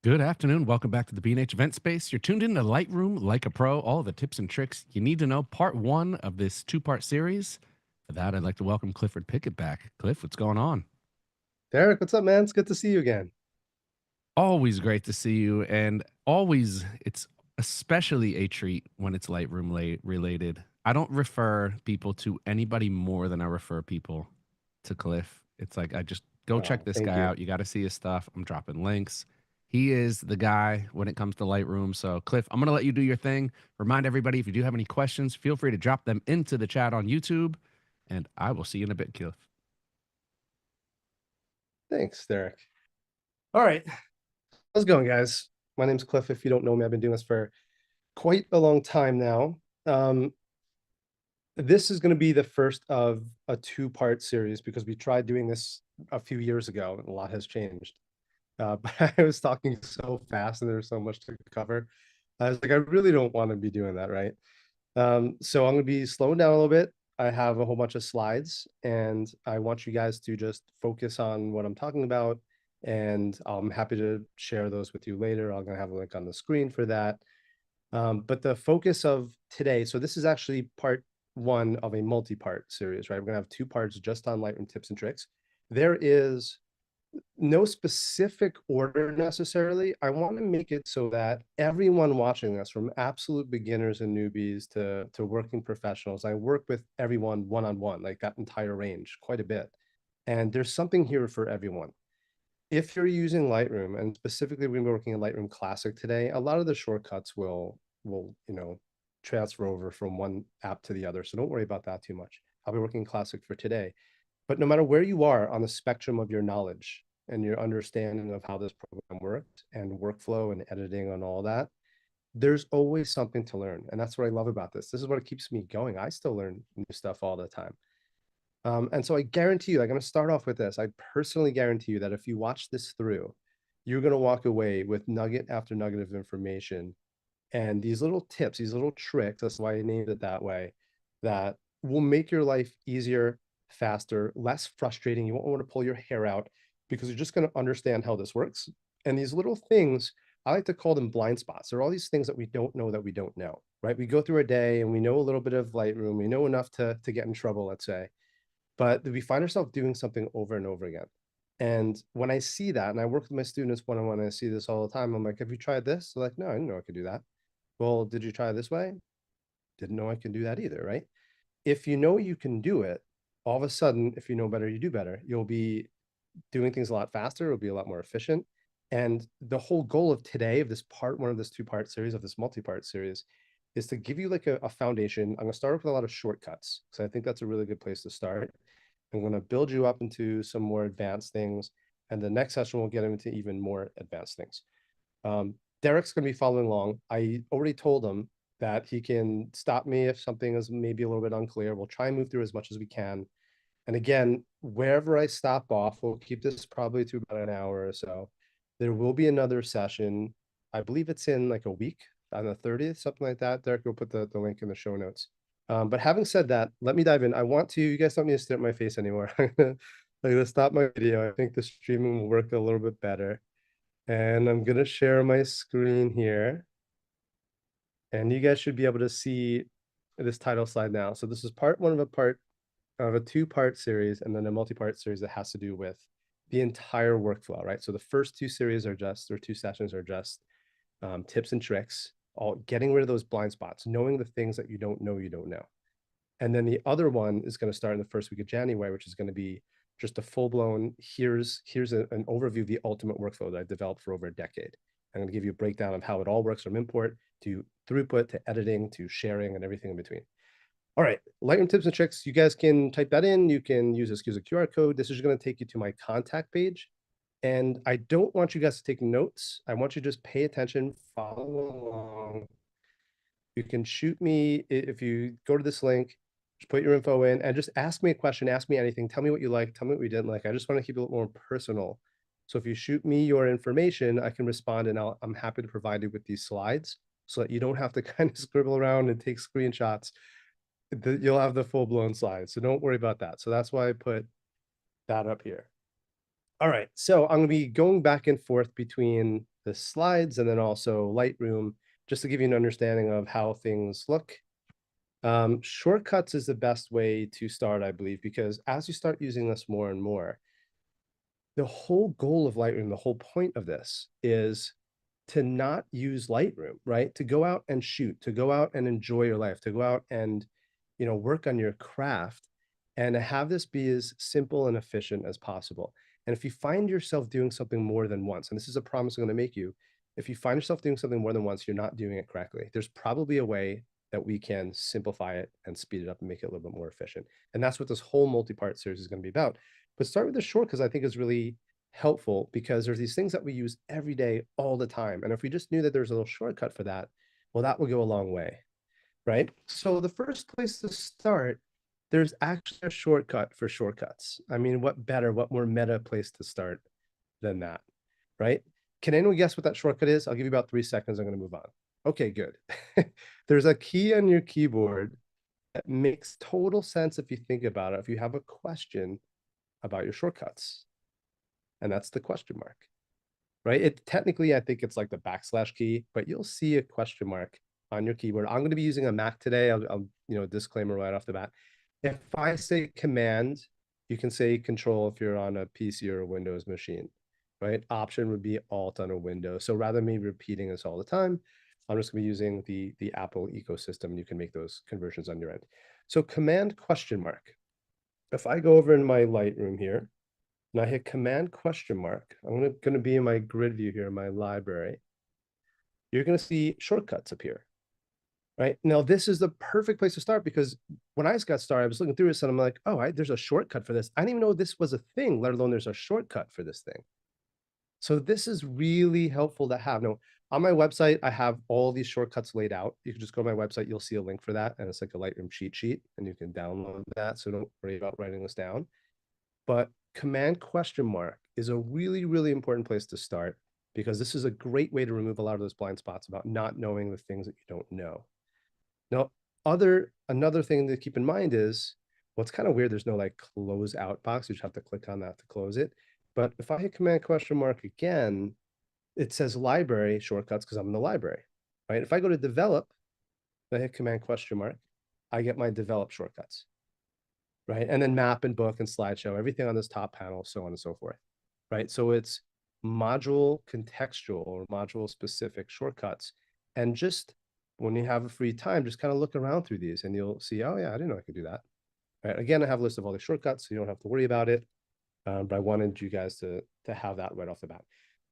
Good afternoon. Welcome back to the B&H Event Space. You're tuned in to Lightroom Like a Pro, all the tips and tricks you need to know. Part one of this two-part series. For that, I'd like to welcome Clifford Pickett back. Cliff, what's going on? Derek, what's up, man? It's good to see you again. Always great to see you, and always, it's especially a treat when it's Lightroom related. I don't refer people to anybody more than I refer people to Cliff. It's like, I just go check Oh, this thank guy you. out. You got to see his stuff. I'm dropping links. He is the guy when it comes to Lightroom. So, Cliff, I'm going to let you do your thing. Remind everybody, if you do have any questions, feel free to drop them into the chat on YouTube, and I will see you in a bit, Cliff. Thanks, Derek. All right. How's it going, guys? My name's Cliff. If you don't know me, I've been doing this for quite a long time now. This is going to be the first of a two-part series because we tried doing this a few years ago and a lot has changed. But I was talking so fast and there's so much to cover. I was like, I really don't want to be doing that, right? So I'm going to be slowing down a little bit. I have a whole bunch of slides and I want you guys to just focus on what I'm talking about. And I'm happy to share those with you later. I'm going to have a link on the screen for that. But the focus of today, so this is actually part one of a multi-part series, right? We're going to have two parts just on Lightroom tips and tricks. There is no specific order necessarily. I want to make it so that everyone watching this, from absolute beginners and newbies to working professionals, I work with everyone one-on-one, like that entire range, quite a bit. And there's something here for everyone. If you're using Lightroom, and specifically we're working in Lightroom Classic today, a lot of the shortcuts will transfer over from one app to the other. So don't worry about that too much. I'll be working Classic for today. But no matter where you are on the spectrum of your knowledge and your understanding of how this program works and workflow and editing and all that, there's always something to learn. And that's what I love about this. This is what keeps me going. I still learn new stuff all the time. And so I guarantee you, like, I'm going to start off with this. I personally guarantee you that if you watch this through, you're going to walk away with nugget after nugget of information. And these little tips, these little tricks, that's why I named it that way, that will make your life easier, faster, less frustrating. You won't want to pull your hair out because you're just going to understand how this works. And these little things, I like to call them blind spots. There are all these things that we don't know that we don't know, right? We go through a day and we know a little bit of Lightroom. We know enough to get in trouble, let's say, but we find ourselves doing something over and over again. And when I see that, and I work with my students one-on-one, I see this all the time. I'm like, have you tried this? They're like, no, I didn't know I could do that. Well, did you try this way? Didn't know I can do that either, right? If you know you can do it, all of a sudden, if you know better, you do better. You'll be doing things a lot faster. It'll be a lot more efficient. And the whole goal of today, of this part one of this two-part series, of this multi-part series, is to give you like a foundation. I'm going to start with a lot of shortcuts because I think that's a really good place to start. I'm going to build you up into some more advanced things. And the next session, we'll get into even more advanced things. Derek's going to be following along. I already told him that he can stop me if something is maybe a little bit unclear. We'll try and move through as much as we can. And again, wherever I stop off, we'll keep this probably to about an hour or so. There will be another session. I believe it's in like a week on the 30th, something like that. Derek will put the link in the show notes. But having said that, let me dive in. You guys don't need to stare at my face anymore. I'm gonna stop my video. I think the streaming will work a little bit better. And I'm gonna share my screen here. And you guys should be able to see this title slide now. So this is part one of a two-part series and then a multi-part series that has to do with the entire workflow, right? So the first two series are just, or two sessions are just tips and tricks, all getting rid of those blind spots, knowing the things that you don't know you don't know. And then the other one is going to start in the first week of January, which is going to be just a full-blown, here's an overview of the ultimate workflow that I've developed for over a decade. I'm going to give you a breakdown of how it all works from import to throughput to editing to sharing and everything in between. All right, Lightroom tips and tricks. You guys can type that in. You can use a QR code. This is going to take you to my contact page. And I don't want you guys to take notes. I want you to just pay attention, follow along. You can shoot me if you go to this link, just put your info in and just ask me a question, ask me anything. Tell me what you like, tell me what you didn't like. I just want to keep it a little more personal. So if you shoot me your information, I can respond and I'm happy to provide you with these slides so that you don't have to kind of scribble around and take screenshots. You'll have the full blown slides. So don't worry about that. So that's why I put that up here. All right, so I'm gonna be going back and forth between the slides and then also Lightroom, just to give you an understanding of how things look. Shortcuts is the best way to start, I believe, because as you start using this more and more, the whole goal of Lightroom, the whole point of this is to not use Lightroom, right? To go out and shoot, to go out and enjoy your life, to go out and, work on your craft and to have this be as simple and efficient as possible. And if you find yourself doing something more than once, and this is a promise I'm going to make you, if you find yourself doing something more than once, you're not doing it correctly. There's probably a way that we can simplify it and speed it up and make it a little bit more efficient. And that's what this whole multi-part series is going to be about. But start with the short because I think is really helpful because there's these things that we use every day all the time. And if we just knew that there's a little shortcut for that, well, that would go a long way, right? So the first place to start, there's actually a shortcut for shortcuts. I mean, what better, what more meta place to start than that, right? Can anyone guess what that shortcut is? I'll give you about 3 seconds. I'm going to move on. Okay, good. There's a key on your keyboard that makes total sense if you think about it. If you have a question about your shortcuts, and that's the question mark, right? It technically, I think it's like the backslash key, but you'll see a question mark on your keyboard. I'm going to be using a Mac today. Disclaimer right off the bat. If I say command, you can say control if you're on a PC or a Windows machine, right? Option would be alt on a Windows. So rather than me repeating this all the time, I'm just going to be using the Apple ecosystem. You can make those conversions on your end. So command question mark. If I go over in my Lightroom here, and I hit command question mark, I'm going to be in my grid view here, my library. You're going to see shortcuts appear, right? Now, this is the perfect place to start because when I got started, I was looking through this and I'm like, oh, there's a shortcut for this. I didn't even know this was a thing, let alone there's a shortcut for this thing. So this is really helpful to have. Now, on my website, I have all these shortcuts laid out. You can just go to my website, you'll see a link for that. And it's like a Lightroom cheat sheet and you can download that. So don't worry about writing this down. But command question mark is a really, really important place to start because this is a great way to remove a lot of those blind spots about not knowing the things that you don't know. Now, another thing to keep in mind is, well, it's kind of weird. There's no like close out box. You just have to click on that to close it. But if I hit command question mark again, it says library shortcuts because I'm in the library, right? If I go to develop, I hit command question mark, I get my develop shortcuts, right? And then map and book and slideshow, everything on this top panel, so on and so forth, right? So it's module contextual or module specific shortcuts. And just when you have a free time, just kind of look around through these and you'll see, oh yeah, I didn't know I could do that. Right. Again, I have a list of all the shortcuts, so you don't have to worry about it. But I wanted you guys to have that right off the bat.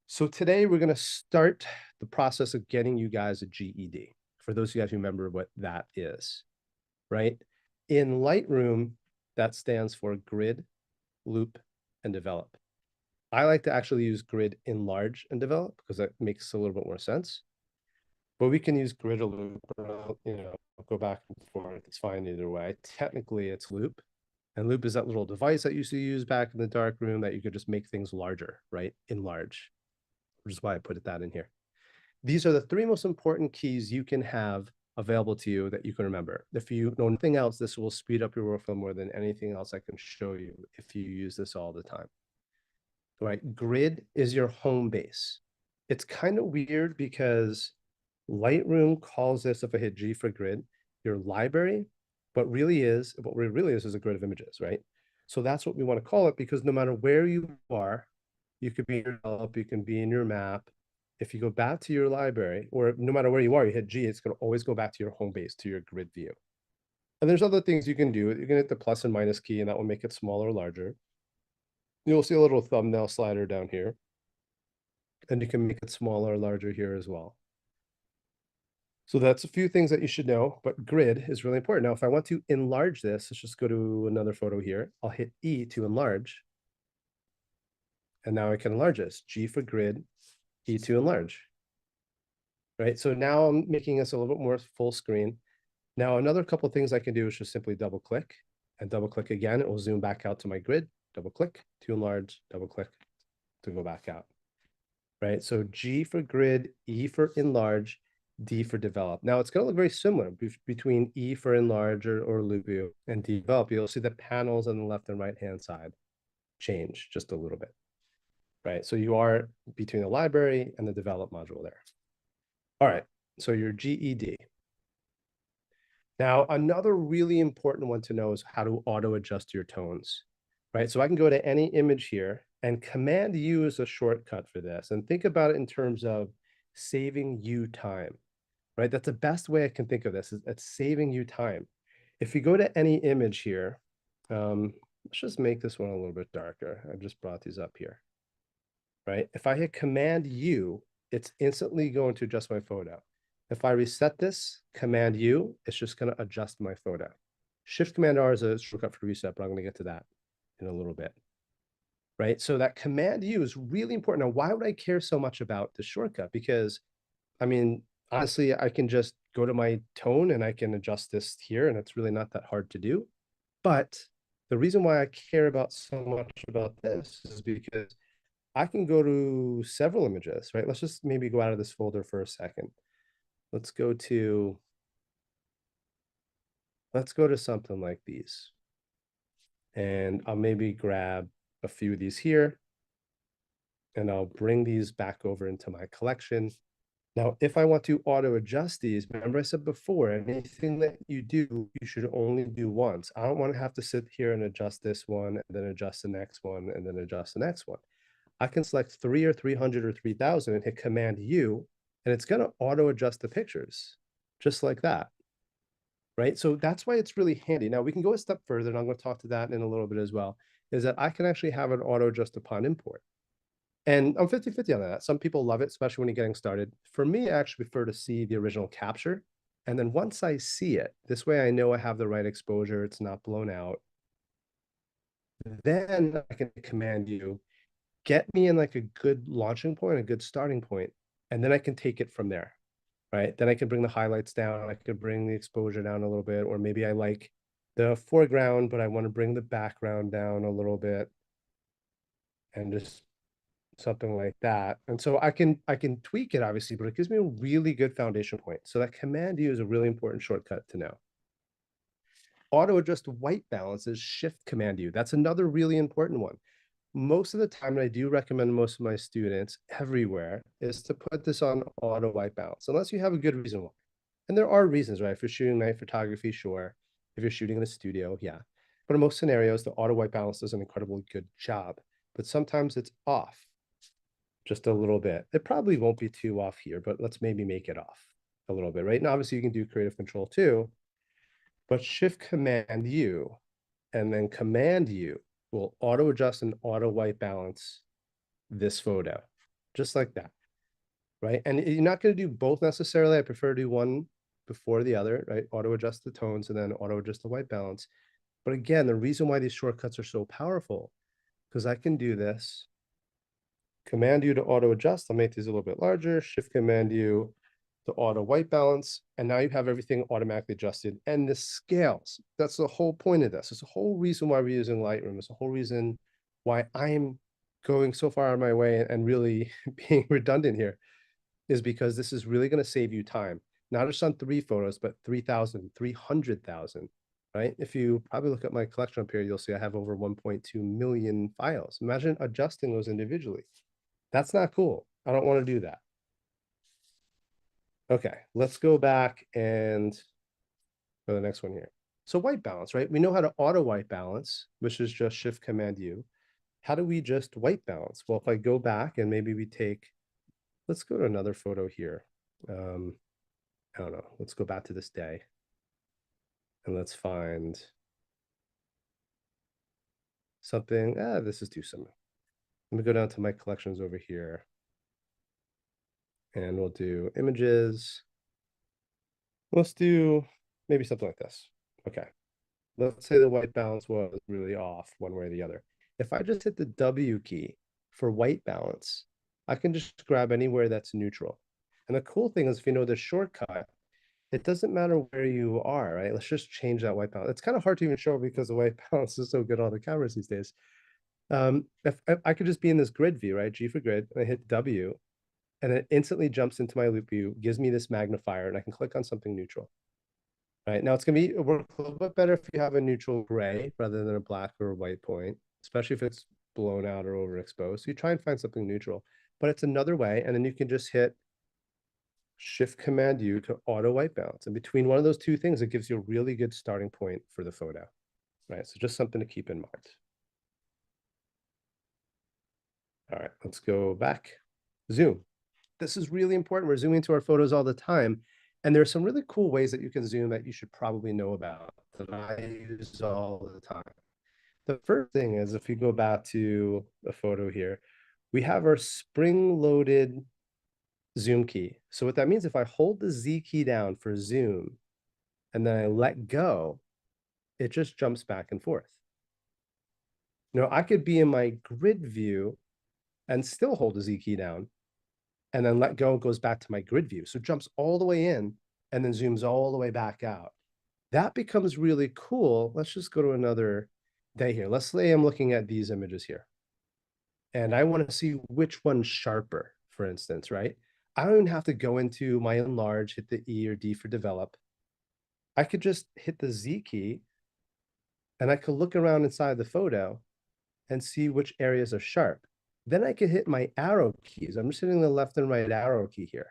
So today we're going to start the process of getting you guys a GED. For those of you guys who remember what that is, right? In Lightroom, that stands for grid, loop, and develop. I like to actually use grid, enlarge, and develop because that makes a little bit more sense. But we can use grid or loop, or, go back and forth. It's fine either way. Technically, it's loop. And loop is that little device that you used to use back in the dark room that you could just make things larger, right? Enlarge, which is why I put that in here. These are the three most important keys you can have available to you that you can remember. If you know nothing else, this will speed up your workflow more than anything else I can show you if you use this all the time. Right? Grid is your home base. It's kind of weird because Lightroom calls this, if I hit G for grid, your library, but what it really is a grid of images, right? So that's what we want to call it because no matter where you are, you could be in your develop, you can be in your map. If you go back to your library, or no matter where you are, you hit G, it's going to always go back to your home base, to your grid view. And there's other things you can do. You can hit the plus and minus key, and that will make it smaller or larger. You'll see a little thumbnail slider down here, and you can make it smaller or larger here as well. So that's a few things that you should know, but grid is really important. Now, if I want to enlarge this, let's just go to another photo here. I'll hit E to enlarge. And now I can enlarge this. G for grid, E to enlarge. Right, so now I'm making this a little bit more full screen. Now, another couple of things I can do is just simply double click and double click again. It will zoom back out to my grid, double click to enlarge, double click to go back out. Right, so G for grid, E for enlarge, D for develop. Now it's going to look very similar between E for enlarge or loop view and develop. You'll see the panels on the left and right hand side change just a little bit. right? So you are between the library and the develop module there. All right, so your GED. Now, another really important one to know is how to auto adjust your tones, right? So I can go to any image here, and Command U is a shortcut for this. And think about it in terms of saving you time, right? That's the best way I can think of this, is it's saving you time. If you go to any image here, let's just make this one a little bit darker. I just brought these up here, right? If I hit Command U, it's instantly going to adjust my photo. If I reset this, Command U, it's just going to adjust my photo. Shift Command R is a shortcut for reset, but I'm going to get to that in a little bit, right? So that Command U is really important. Now, why would I care so much about the shortcut? Because, I mean, honestly, I can just go to my tone and I can adjust this here, and it's really not that hard to do. But the reason why I care about so much about this is because I can go to several images, right? Let's just maybe go out of this folder for a second. Let's go to something like these. And I'll maybe grab a few of these here, and I'll bring these back over into my collection. Now, if I want to auto adjust these, remember I said before, anything that you do, you should only do once. I don't want to have to sit here and adjust this one, and then adjust the next one, and then adjust the next one. I can select 3 or 300 or 3000 and hit Command U, and it's going to auto adjust the pictures just like that, right? So that's why it's really handy. Now we can go a step further, and I'm going to talk to that in a little bit as well, is that I can actually have an auto adjust upon import. And I'm 50-50 on that. Some people love it, especially when you're getting started. For me, I actually prefer to see the original capture. And then once I see it, this way I know I have the right exposure, it's not blown out. Then I can Command U, get me in like a good launching point, a good starting point, and then I can take it from there, right? Then I can bring the highlights down, I could bring the exposure down a little bit, or maybe I like the foreground, but I want to bring the background down a little bit, and just something like that. And so I can tweak it obviously, but it gives me a really good foundation point. So that Command U is a really important shortcut to know. Auto adjust white balance is Shift Command U. That's another really important one. Most of the time, and I do recommend most of my students everywhere, is to put this on auto white balance, unless you have a good reason why. And there are reasons, right? If you're shooting night photography, sure. If you're shooting in a studio, yeah. But in most scenarios, the auto white balance does an incredibly good job. But sometimes it's off just a little bit. It probably won't be too off here, but let's maybe make it off a little bit, right? And obviously you can do creative control too, but Shift Command U and then Command U will auto adjust and auto white balance this photo, just like that, right? And you're not going to do both necessarily. I prefer to do one before the other, right? Auto adjust the tones and then auto adjust the white balance. But again, the reason why these shortcuts are so powerful, because I can do this, Command U to auto adjust. I'll make these a little bit larger, Shift Command U to auto white balance. And now you have everything automatically adjusted, and this scales. That's the whole point of this. It's the whole reason why we're using Lightroom. It's the whole reason why I'm going so far out of my way and really being redundant here, is because this is really going to save you time, not just on 3 photos, but 3,000, 300,000, right? If you probably look at my collection up here, you'll see I have over 1.2 million files. Imagine adjusting those individually. That's not cool. I don't want to do that. Okay, let's go back and go to the next one here. So white balance, right? We know how to auto white balance, which is just Shift Command U. How do we just white balance? Well, if I go back and maybe we take, let's go to another photo here. I don't know. Let's go back to this day and let's find something. This is too similar. Let me go down to my collections over here and we'll do images. Let's do maybe something like this. Okay. Let's say the white balance was really off one way or the other. If I just hit the W key for white balance, I can just grab anywhere that's neutral. And the cool thing is, if you know the shortcut, it doesn't matter where you are, right? Let's just change that white balance. It's kind of hard to even show because the white balance is so good on the cameras these days. If I could just be in this grid view, right? G for grid, and I hit W, and it instantly jumps into my loop view, gives me this magnifier, and I can click on something neutral. Right now, it's going to work a little bit better if you have a neutral gray rather than a black or a white point, especially if it's blown out or overexposed. So you try and find something neutral, but it's another way. And then you can just hit Shift Command U to auto white balance. And between one of those two things, it gives you a really good starting point for the photo, right? So just something to keep in mind. All right, let's go back. Zoom. This is really important. We're zooming to our photos all the time. And there's some really cool ways that you can zoom that you should probably know about that I use all the time. The first thing is if you go back to the photo here, we have our spring-loaded zoom key. So what that means, if I hold the Z key down for zoom and then I let go, it just jumps back and forth. Now I could be in my grid view and still hold the Z key down and then let go, goes back to my grid view. So it jumps all the way in and then zooms all the way back out. That becomes really cool. Let's just go to another day here. Let's say I'm looking at these images here and I want to see which one's sharper, for instance, right? I don't even have to go into my enlarge, hit the E or D for develop. I could just hit the Z key and I could look around inside the photo and see which areas are sharp. Then I could hit my arrow keys. I'm just hitting the left and right arrow key here.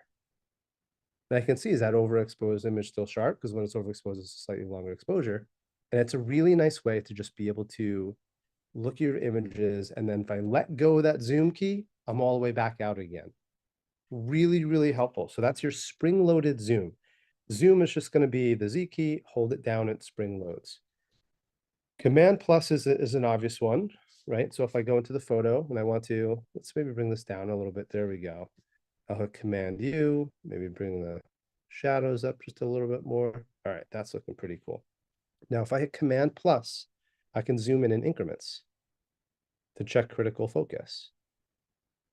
And I can see, is that overexposed image still sharp? Because when it's overexposed, it's a slightly longer exposure. And it's a really nice way to just be able to look at your images. And then if I let go of that zoom key, I'm all the way back out again. Really, really helpful. So that's your spring-loaded zoom. Zoom is just going to be the Z key, hold it down, it spring loads. Command plus is an obvious one, right? So if I go into the photo and I want to, let's maybe bring this down a little bit. There we go. I'll hit Command U, maybe bring the shadows up just a little bit more. All right, that's looking pretty cool. Now, if I hit Command plus, I can zoom in increments to check critical focus.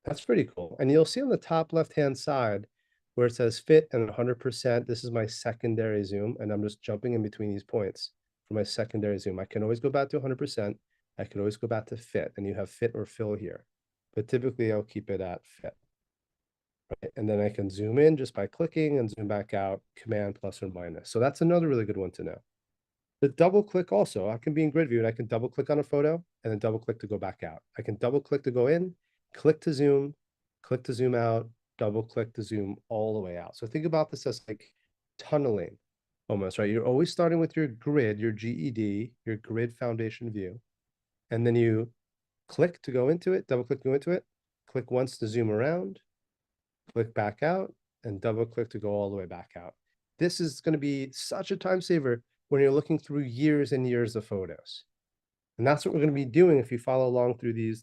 That's pretty cool. And you'll see on the top left-hand side where it says fit and 100%, this is my secondary zoom, and I'm just jumping in between these points for my secondary zoom. I can always go back to 100%. I could always go back to fit, and you have fit or fill here. But typically, I'll keep it at fit. Right? And then I can zoom in just by clicking and zoom back out, Command plus or minus. So that's another really good one to know. The double click also, I can be in grid view and I can double click on a photo and then double click to go back out. I can double click to go in, click to zoom out, double click to zoom all the way out. So think about this as like tunneling almost, right? You're always starting with your grid, your GED, your grid foundation view. And then you click to go into it, double click to go into it, click once to zoom around, click back out, and double click to go all the way back out. This is going to be such a time saver when you're looking through years and years of photos. And that's what we're going to be doing if you follow along through these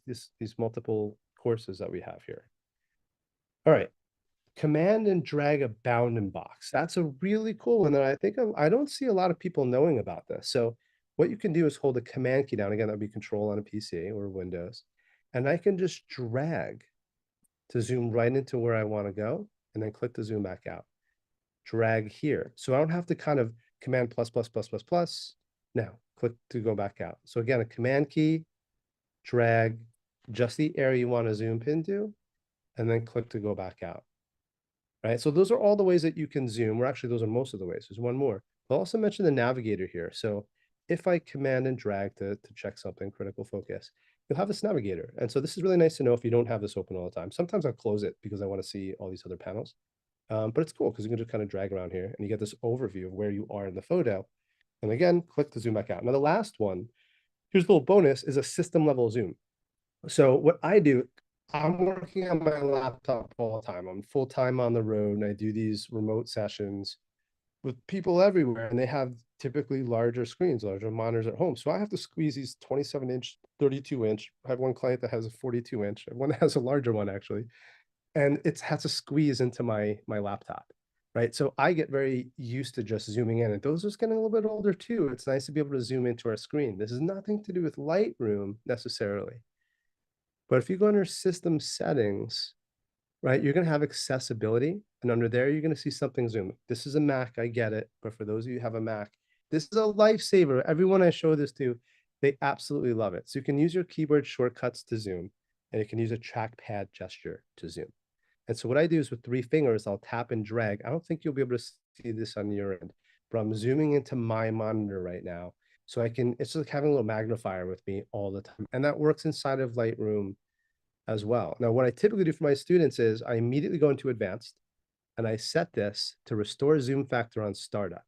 multiple courses that we have here. All right, command and drag a bounding box. That's a really cool one that I think I don't see a lot of people knowing about this. So what you can do is hold the command key down. Again, that would be control on a PC or Windows. And I can just drag to zoom right into where I want to go and then click to zoom back out. Drag here. So I don't have to kind of command plus, plus, plus, plus, plus. Now click to go back out. So again, a command key, drag just the area you want to zoom into, and then click to go back out. Right. So those are all the ways that you can zoom, or actually those are most of the ways. There's one more. I'll also mention the navigator here. So if I command and drag to check something, critical focus, you'll have this navigator. And so this is really nice to know if you don't have this open all the time. Sometimes I'll close it because I want to see all these other panels. But it's cool because you can just kind of drag around here and you get this overview of where you are in the photo. And again, click to zoom back out. Now, the last one, here's a little bonus, is a system level zoom. So what I do, I'm working on my laptop all the time. I'm full time on the road and I do these remote sessions with people everywhere and they have typically larger screens, larger monitors at home. So I have to squeeze these 27-inch, 32-inch. I have one client that has a 42-inch, one that has a larger one actually. And it has to squeeze into my laptop, right? So I get very used to just zooming in, and those are getting a little bit older too. It's nice to be able to zoom into our screen. This is nothing to do with Lightroom necessarily. But if you go under system settings, right, you're going to have accessibility. And under there, you're going to see something zoom. This is a Mac, I get it. But for those of you who have a Mac, this is a lifesaver. Everyone I show this to, they absolutely love it. So you can use your keyboard shortcuts to zoom, and you can use a trackpad gesture to zoom. And so what I do is with 3 fingers, I'll tap and drag. I don't think you'll be able to see this on your end, but I'm zooming into my monitor right now. So it's like having a little magnifier with me all the time. And that works inside of Lightroom as well. Now, what I typically do for my students is I immediately go into advanced and I set this to restore zoom factor on startup.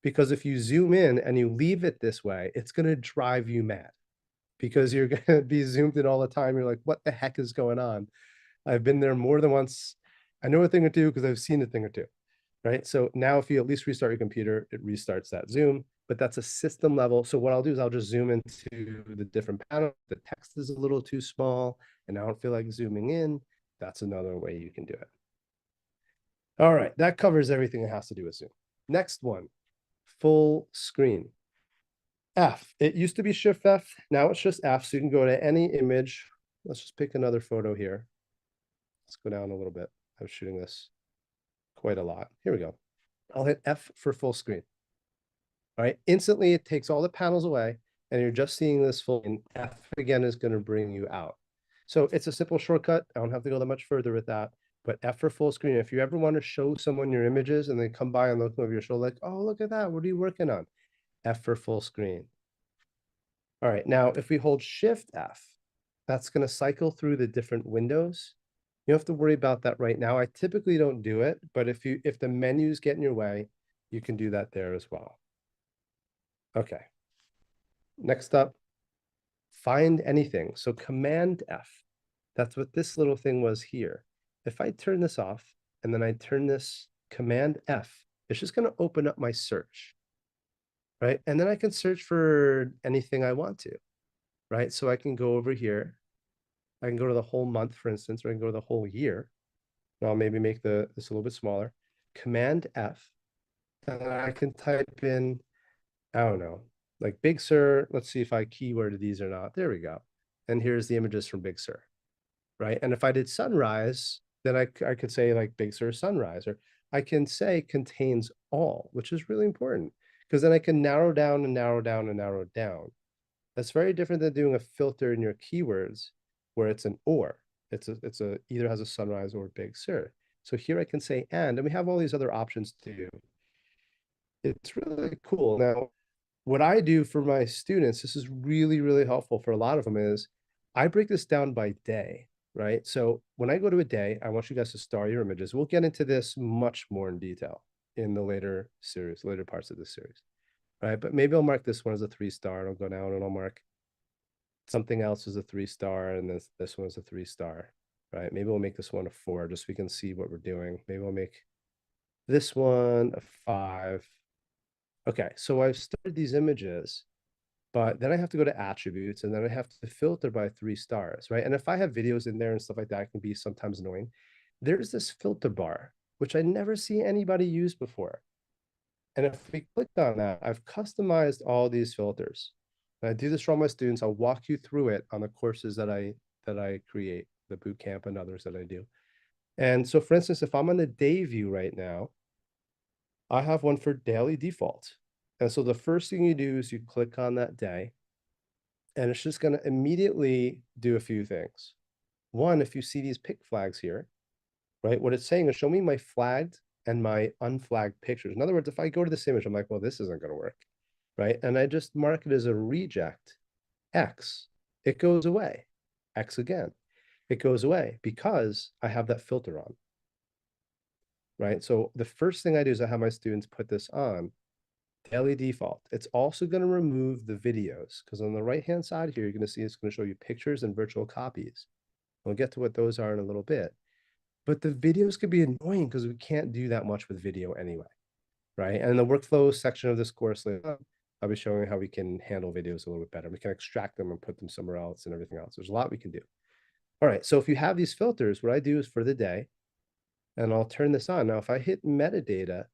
Because if you zoom in and you leave it this way, it's going to drive you mad because you're going to be zoomed in all the time. You're like, what the heck is going on? I've been there more than once. I know a thing or two because I've seen a thing or two, right? So now if you at least restart your computer, it restarts that zoom, but that's a system level. So what I'll do is I'll just zoom into the different panels. The text is a little too small and I don't feel like zooming in. That's another way you can do it. All right, that covers everything that has to do with Zoom. Next one, full screen. F, it used to be Shift F, now it's just F, so you can go to any image. Let's just pick another photo here. Let's go down a little bit. I was shooting this quite a lot. Here we go. I'll hit F for full screen. All right, instantly it takes all the panels away and you're just seeing this full, and F again is going to bring you out. So it's a simple shortcut. I don't have to go that much further with that, but F for full screen. If you ever want to show someone your images and they come by and look over your shoulder like, oh, look at that. What are you working on? F for full screen. All right, now if we hold Shift F, that's going to cycle through the different windows. You don't have to worry about that right now. I typically don't do it, but if the menus get in your way, you can do that there as well. Okay. Next up, find anything. So Command F, that's what this little thing was here. If I turn this off and then I turn this Command F, it's just going to open up my search, right? And then I can search for anything I want to, right? So I can go over here. I can go to the whole month, for instance, or I can go to the whole year. And I'll maybe make this a little bit smaller. Command F, and then I can type in, I don't know, like Big Sur. Let's see if I keyworded these or not. There we go. And here's the images from Big Sur, right? And if I did sunrise, then I could say like Big Sur sunrise, or I can say contains all, which is really important because then I can narrow down and narrow down and narrow down. That's very different than doing a filter in your keywords where it's an or. It's a either has a sunrise or Big Sur. So here I can say and we have all these other options too. It's really cool. Now, what I do for my students, this is really, really helpful for a lot of them, is I break this down by day, right? So when I go to a day, I want you guys to star your images. We'll get into this much more in detail in the later series, later parts of the series, right? But maybe I'll mark this one as a 3-star and I'll go down and I'll mark something else as a 3-star and this one is a 3-star, right? Maybe we'll make this one a 4 just so we can see what we're doing. Maybe I'll make this one a 5. Okay, so I've started these images, but then I have to go to attributes and then I have to filter by 3 stars, right? And if I have videos in there and stuff like that, it can be sometimes annoying. There's this filter bar, which I never see anybody use before. And if we click on that, I've customized all these filters. And I do this for all my students. I'll walk you through it on the courses that I create, the boot camp and others that I do. And so for instance, if I'm on the day view right now, I have one for daily default. And so the first thing you do is you click on that day, and it's just going to immediately do a few things. One, if you see these pick flags here, right, what it's saying is show me my flagged and my unflagged pictures. In other words, if I go to this image, I'm like, well, this isn't going to work, right? And I just mark it as a reject, X. It goes away, X again. It goes away because I have that filter on, right? So the first thing I do is I have my students put this on daily default. It's also going to remove the videos because on the right-hand side here, you're going to see it's going to show you pictures and virtual copies. We'll get to what those are in a little bit. But the videos could be annoying because we can't do that much with video anyway, right? And in the workflow section of this course, I'll be showing how we can handle videos a little bit better. We can extract them and put them somewhere else and everything else. There's a lot we can do. All right, so if you have these filters, what I do is for the day, and I'll turn this on. Now, if I hit metadata,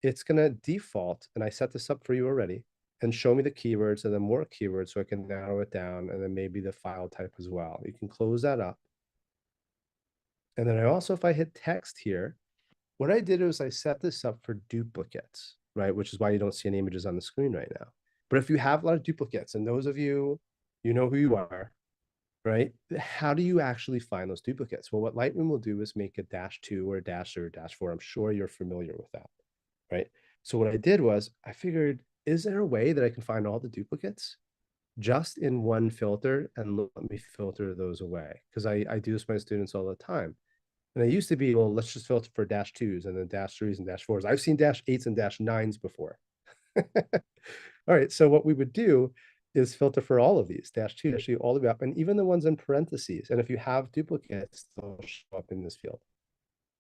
it's going to default, and I set this up for you already, and show me the keywords and then more keywords so I can narrow it down, and then maybe the file type as well. You can close that up. And then I also, if I hit text here, what I did was I set this up for duplicates, right? Which is why you don't see any images on the screen right now. But if you have a lot of duplicates, and those of you, you know who you are, right? How do you actually find those duplicates? Well, what Lightroom will do is make a -2 or a -3 or -4. I'm sure you're familiar with that, right? So what I did was I figured is there a way that I can find all the duplicates just in one filter and let me filter those away? Because I do this with my students all the time. And it used to be, well, let's just filter for dash twos and then dash threes and dash fours. I've seen dash eights and dash nines before. All right, so what we would do is filter for all of these, dash two, dash three, all the way up, and even the ones in parentheses. And if you have duplicates, they'll show up in this field.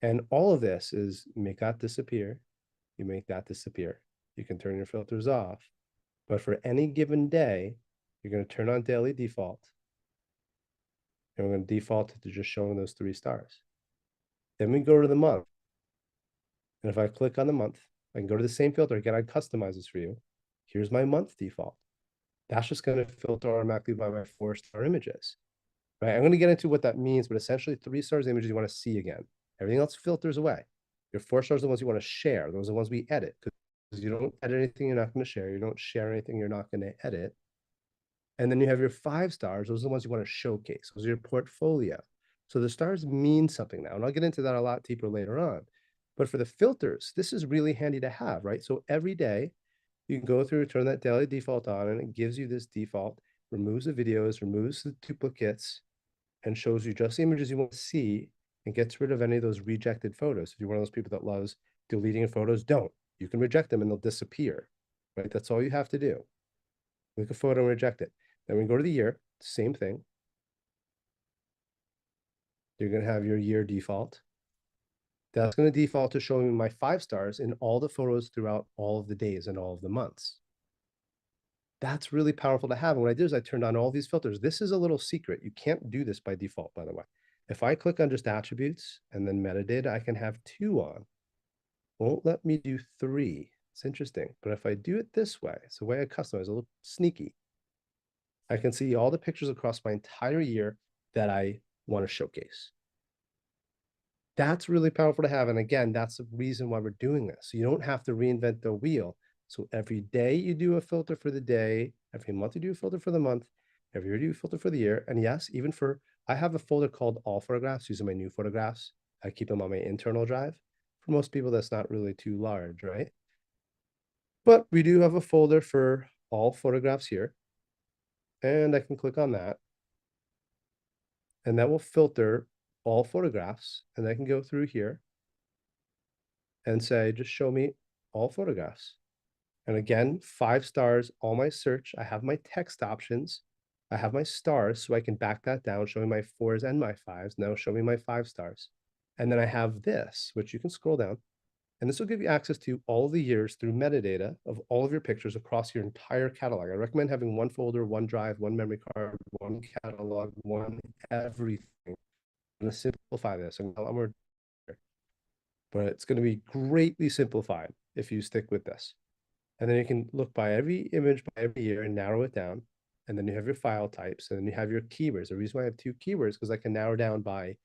And all of this is make that disappear. You make that disappear. You can turn your filters off. But for any given day, you're going to turn on daily default. And we're going to default to just showing those 3 stars. Then we go to the month. And if I click on the month, I can go to the same filter. Again, I customize this for you. Here's my month default. That's just going to filter automatically by my 4-star images. Right? I'm going to get into what that means, but essentially 3 stars images you want to see again. Everything else filters away. Your 4 stars are the ones you want to share. Those are the ones we edit, because you don't edit anything you're not going to share. You don't share anything you're not going to edit. And then you have your 5 stars. Those are the ones you want to showcase. Those are your portfolio. So the stars mean something now. And I'll get into that a lot deeper later on. But for the filters, this is really handy to have, right? So every day you can go through, turn that daily default on, and it gives you this default, removes the videos, removes the duplicates, and shows you just the images you want to see and gets rid of any of those rejected photos. If you're one of those people that loves deleting photos, don't. You can reject them and they'll disappear, right? That's all you have to do. Click a photo and reject it. Then we go to the year, same thing. You're going to have your year default. That's going to default to showing me my 5 stars in all the photos throughout all of the days and all of the months. That's really powerful to have. And what I did is I turned on all these filters. This is a little secret. You can't do this by default, by the way. If I click on just attributes and then metadata, I can have 2 on. Won't let me do 3. It's interesting. But if I do it this way, it's the way I customize, a little sneaky. I can see all the pictures across my entire year that I want to showcase. That's really powerful to have. And again, that's the reason why we're doing this. So you don't have to reinvent the wheel. So every day you do a filter for the day, every month you do a filter for the month, every year you do a filter for the year. And yes, even for, I have a folder called all photographs. These are my new photographs. I keep them on my internal drive. For most people, that's not really too large, right? But we do have a folder for all photographs here. And I can click on that. And that will filter all photographs. And I can go through here and say, just show me all photographs. And again, 5 stars, all my search. I have my text options. I have my stars, so I can back that down, showing my 4s and my 5s. Now show me my 5 stars. And then I have this, which you can scroll down. And this will give you access to all the years through metadata of all of your pictures across your entire catalog. I recommend having one folder, one drive, one memory card, one catalog, one everything. I'm going to simplify this. I'm more, but it's going to be greatly simplified if you stick with this. And then you can look by every image by every year and narrow it down. And then you have your file types, and then you have your keywords. The reason why I have 2 keywords is because I can narrow down by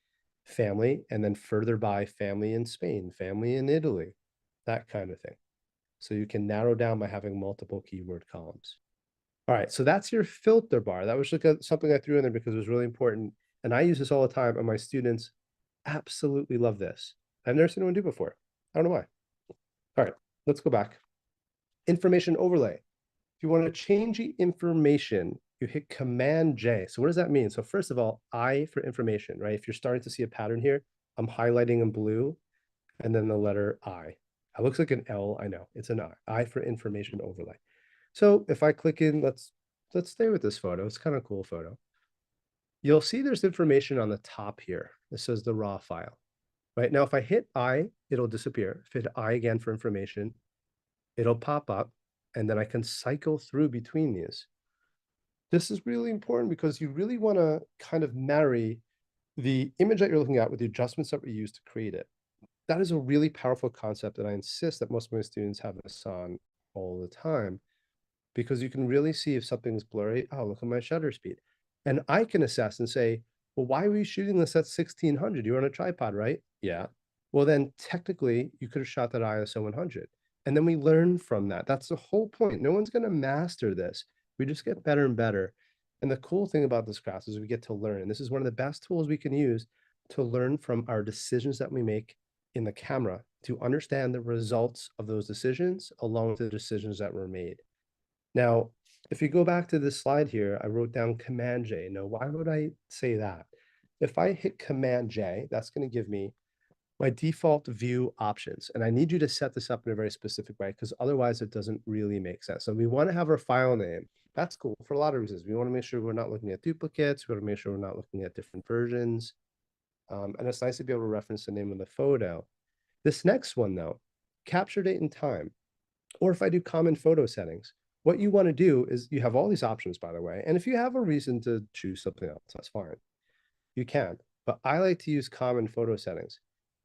family and then further by family in Spain, family in Italy, that kind of thing. So you can narrow down by having multiple keyword columns. All right, so that's your filter bar. That was something I threw in there because it was really important. And I use this all the time, and my students absolutely love this. I've never seen anyone do before. I don't know why. All right, let's go back. Information overlay. If you want to change the information, you hit Command J. So what does that mean? So first of all, I for information, right? If you're starting to see a pattern here, I'm highlighting in blue and then the letter I. It looks like an L, I know, it's an I. I for information overlay. So if I click in, let's stay with this photo. It's kind of a cool photo. You'll see there's information on the top here. This says the raw file. Right now, if I hit I, it'll disappear. If I hit I again for information, it'll pop up, and then I can cycle through between these. This is really important because you really want to kind of marry the image that you're looking at with the adjustments that we use to create it. That is a really powerful concept, and I insist that most of my students have this on all the time, because you can really see if something's blurry. Oh, look at my shutter speed. And I can assess and say, well, why were you shooting this at 1600? You're on a tripod, right? Yeah. Well, then technically you could have shot that ISO 100. And then we learn from that. That's the whole point. No one's going to master this. We just get better and better. And the cool thing about this class is we get to learn. And this is one of the best tools we can use to learn from our decisions that we make in the camera, to understand the results of those decisions along with the decisions that were made. Now, if you go back to this slide here, I wrote down Command J. Now, why would I say that? If I hit Command J, that's going to give me my default view options. And I need you to set this up in a very specific way because otherwise it doesn't really make sense. So we want to have our file name. That's cool for a lot of reasons. We want to make sure we're not looking at duplicates. We want to make sure we're not looking at different versions. And it's nice to be able to reference the name of the photo. This next one, though, capture date and time. Or if I do common photo settings, what you want to do is you have all these options, by the way. And if you have a reason to choose something else, that's fine. You can. But I like to use common photo settings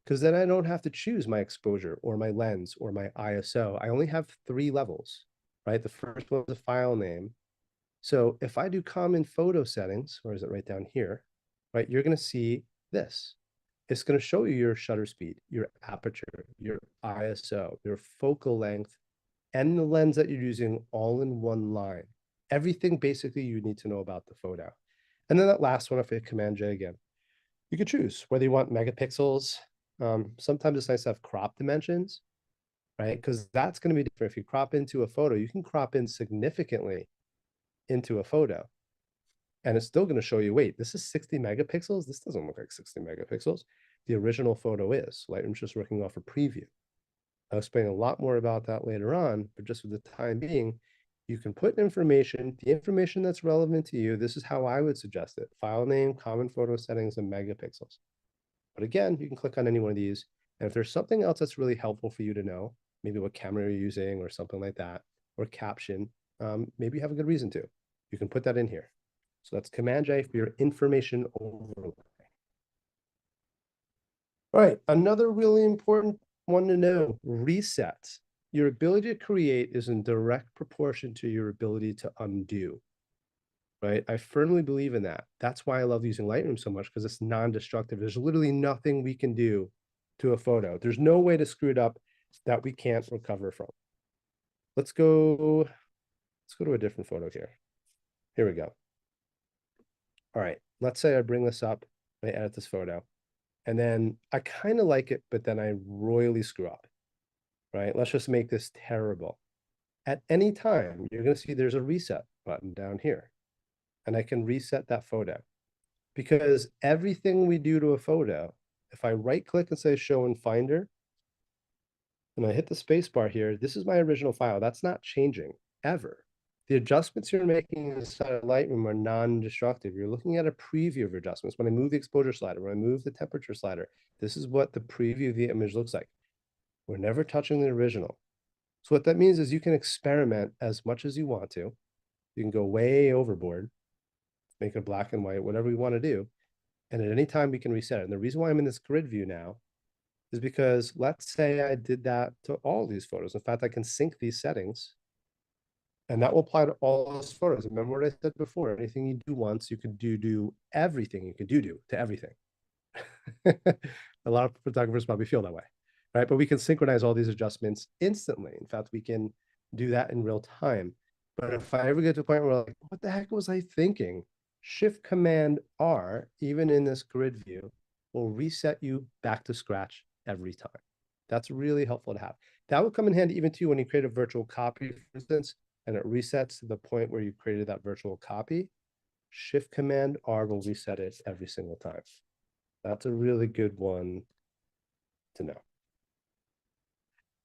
because then I don't have to choose my exposure or my lens or my ISO. I only have 3 levels, right? The first one is a file name. So if I do common photo settings, or is it right down here, right? You're going to see this. It's going to show you your shutter speed, your aperture, your ISO, your focal length, and the lens that you're using all in one line. Everything basically you need to know about the photo. And then that last one, if I hit Command J again, you could choose whether you want megapixels. Sometimes it's nice to have crop dimensions, right? Because that's going to be different. If you crop into a photo, you can crop in significantly into a photo. And it's still going to show you, wait, this is 60 megapixels? This doesn't look like 60 megapixels. The original photo is. Lightroom's just working off a preview. I'll explain a lot more about that later on, but just for the time being, you can put information, the information that's relevant to you. This is how I would suggest it. File name, common photo settings, and megapixels. But again, you can click on any one of these. And if there's something else that's really helpful for you to know, maybe what camera you're using or something like that, or caption, maybe you have a good reason to. You can put that in here. So that's Command J for your information overlay. All right, another really important one to know, reset. Your ability to create is in direct proportion to your ability to undo, right? I firmly believe in that. That's why I love using Lightroom so much because it's non-destructive. There's literally nothing we can do to a photo. There's no way to screw it up that we can't recover from. Let's go to a different photo here. Here we go. All right, let's say I bring this up, I edit this photo, and then I kind of like it, but then I royally screw up, right? Let's just make this terrible. At any time, you're going to see there's a reset button down here, and I can reset that photo because everything we do to a photo, if I right click and say show in Finder, and I hit the space bar here, this is my original file. That's not changing ever. The adjustments you're making inside of Lightroom are non-destructive. You're looking at a preview of your adjustments. When I move the exposure slider, when I move the temperature slider, this is what the preview of the image looks like. We're never touching the original. So what that means is you can experiment as much as you want to. You can go way overboard, make it black and white, whatever we want to do. And at any time we can reset it. And the reason why I'm in this grid view now is because let's say I did that to all these photos. In fact, I can sync these settings and that will apply to all those photos. Remember what I said before, anything you do once, you can do everything you can do to everything. A lot of photographers probably feel that way, right? But we can synchronize all these adjustments instantly. In fact, we can do that in real time. But if I ever get to a point where like, what the heck was I thinking? Shift Command R, even in this grid view, will reset you back to scratch every time. That's really helpful to have. That will come in handy even too when you create a virtual copy, for instance, and it resets to the point where you created that virtual copy. Shift Command R will reset it every single time. That's a really good one to know.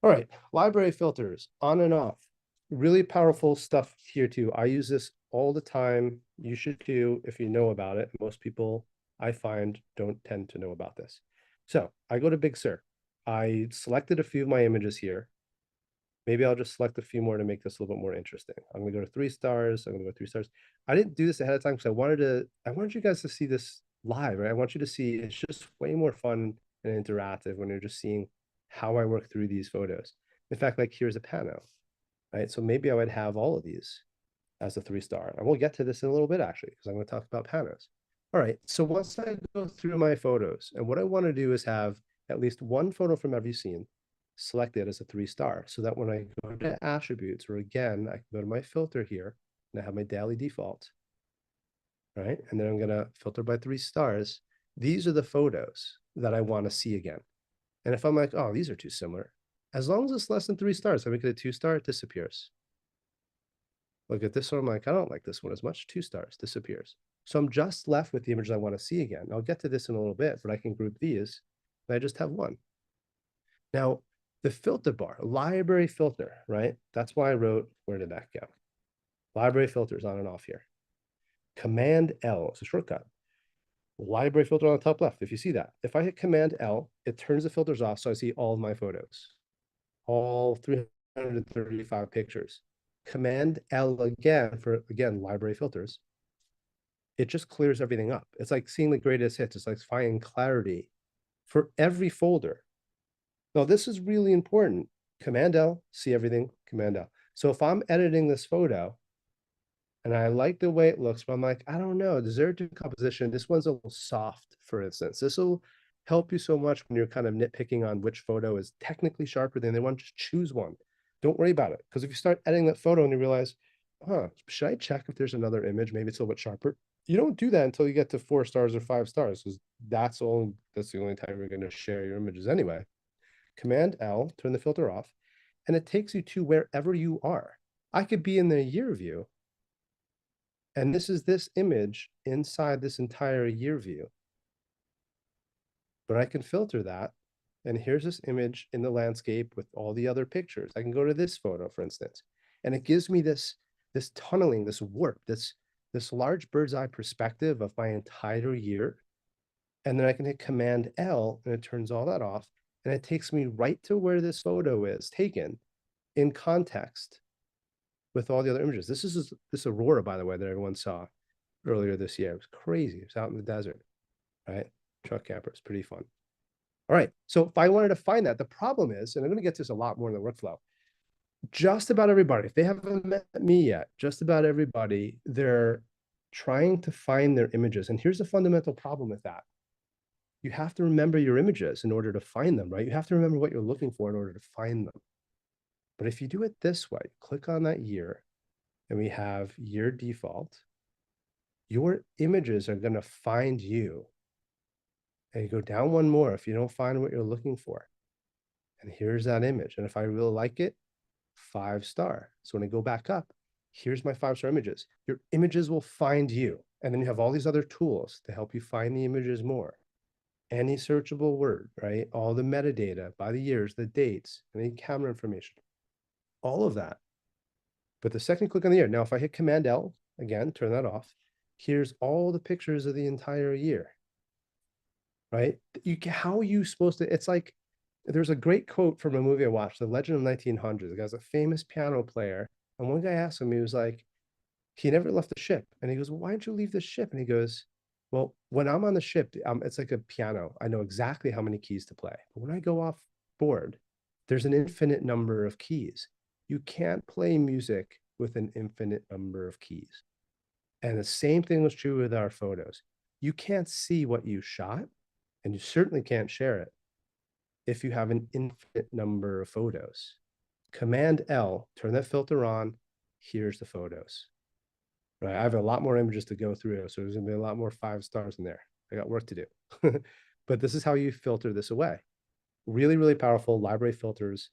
All right, library filters, on and off. Really powerful stuff here too. I use this all the time. You should too if you know about it. Most people I find don't tend to know about this. So I go to Big Sur. I selected a few of my images here. Maybe I'll just select a few more to make this a little bit more interesting. I'm gonna go to 3 stars. I'm gonna go 3 stars. I didn't do this ahead of time because I wanted you guys to see this live, right? I want you to see it's just way more fun and interactive when you're just seeing how I work through these photos. In fact, like here's a pano, right? So maybe I would have all of these as a 3 star. And we'll get to this in a little bit actually, because I'm going to talk about panos. All right, so once I go through my photos, and what I want to do is have at least one photo from every scene selected as a 3 star, so that when I go to attributes, or again, I can go to my filter here, and I have my daily default, right? And then I'm going to filter by 3 stars. These are the photos that I want to see again. And if I'm like, oh, these are too similar, as long as it's less than 3 stars, I make it a 2 star, it disappears. Look at this one, I'm like, I don't like this one as much. 2 stars, disappears. So I'm just left with the image I want to see again. I'll get to this in a little bit, but I can group these, and I just have one. Now, the filter bar, library filter, right? That's why I wrote, where did that go? Library filters on and off here. Command L is a shortcut. Library filter on the top left, if you see that. If I hit Command L, it turns the filters off, so I see all of my photos, all 335 pictures. Command L again for, again, library filters. It just clears everything up. It's like seeing the greatest hits. It's like finding clarity for every folder. Now, this is really important. Command L, see everything, Command L. So if I'm editing this photo and I like the way it looks, but I'm like, I don't know, is there a different composition? This one's a little soft, for instance. This will help you so much when you're kind of nitpicking on which photo is technically sharper than the one. Just choose one. Don't worry about it. Because if you start editing that photo and you realize, should I check if there's another image? Maybe it's a little bit sharper. You don't do that until you get to 4 stars or 5 stars, because that's the only time you're going to share your images anyway. Command L, turn the filter off, and it takes you to wherever you are. I could be in the year view, and this is this image inside this entire year view. But I can filter that, and here's this image in the landscape with all the other pictures. I can go to this photo, for instance, and it gives me this tunneling, this warp, this large bird's eye perspective of my entire year. And then I can hit Command L, and it turns all that off, and it takes me right to where this photo is taken in context with all the other images. This is this aurora, by the way, that everyone saw earlier this year. It was crazy. It was out in the desert, right? Truck camper. It's pretty fun. All right. So if I wanted to find that, the problem is, and I'm going to get to this a lot more in the workflow, just about everybody, if they haven't met me yet, just about everybody, they're trying to find their images. And here's the fundamental problem with that. You have to remember your images in order to find them, right? You have to remember what you're looking for in order to find them. But if you do it this way, click on that year, and we have year default, your images are going to find you. And you go down one more if you don't find what you're looking for. And here's that image. And if I really like it, 5-star. So when I go back up, here's my 5-star images. Your images will find you. And then you have all these other tools to help you find the images more. Any searchable word, right? All the metadata by the years, the dates, any camera information, all of that. But the second you click on the year, now if I hit Command L, again, turn that off, here's all the pictures of the entire year, right? How are you supposed to, it's like, there's a great quote from a movie I watched, The Legend of 1900. The guy's a famous piano player. And one guy asked him, he was like, he never left the ship. And he goes, well, why didn't you leave the ship? And he goes, well, when I'm on the ship, it's like a piano. I know exactly how many keys to play. But when I go off board, there's an infinite number of keys. You can't play music with an infinite number of keys. And the same thing was true with our photos. You can't see what you shot, and you certainly can't share it if you have an infinite number of photos. Command L, turn that filter on. Here's the photos. Right, I have a lot more images to go through, so there's gonna be a lot more 5 stars in there. I got work to do. But this is how you filter this away. Really, really powerful library filters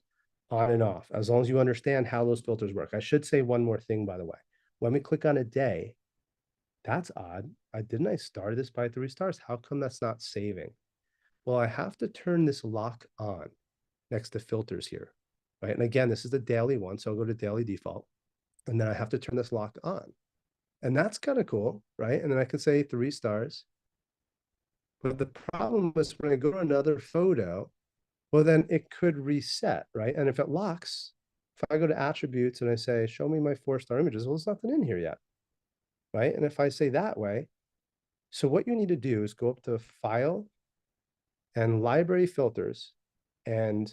on and off, as long as you understand how those filters work. I should say one more thing, by the way. When we click on a day, that's odd. Didn't I start this by 3 stars? How come that's not saving? Well, I have to turn this lock on next to filters here, right? And again, this is the daily one, so I'll go to daily default, and then I have to turn this lock on. And that's kind of cool, right? And then I can say 3 stars. But the problem is when I go to another photo, well, then it could reset, right? And if it locks, if I go to attributes and I say, show me my 4-star images, well, there's nothing in here yet, right? And if I say that way, so what you need to do is go up to File and Library Filters. And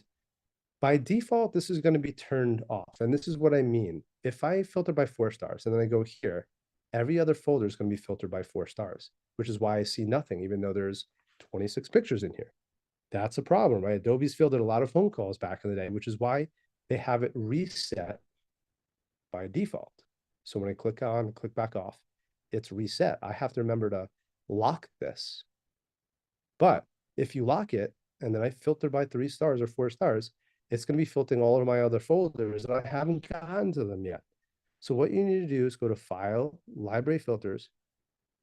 by default, this is going to be turned off. And this is what I mean. If I filter by 4 stars and then I go here, every other folder is going to be filtered by 4 stars, which is why I see nothing, even though there's 26 pictures in here. That's a problem, right? Adobe's fielded a lot of phone calls back in the day, which is why they have it reset by default. So when I click on, click back off, it's reset. I have to remember to lock this. But if you lock it, and then I filter by 3 stars or 4 stars, it's going to be filtering all of my other folders, and I haven't gotten to them yet. So what you need to do is go to File, Library Filters,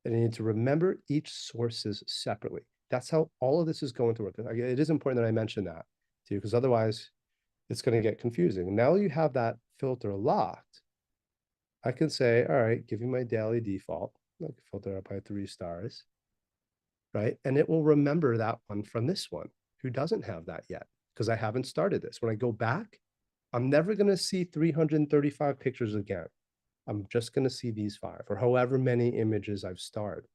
and you need to remember each sources separately. That's how all of this is going to work. It is important that I mention that to you, because otherwise it's going to get confusing. Now you have that filter locked. I can say, all right, give me my daily default. I can filter up by 3 stars, right? And it will remember that one from this one who doesn't have that yet because I haven't started this. When I go back, I'm never going to see 335 pictures again. I'm just going to see these 5 or however many images I've starred.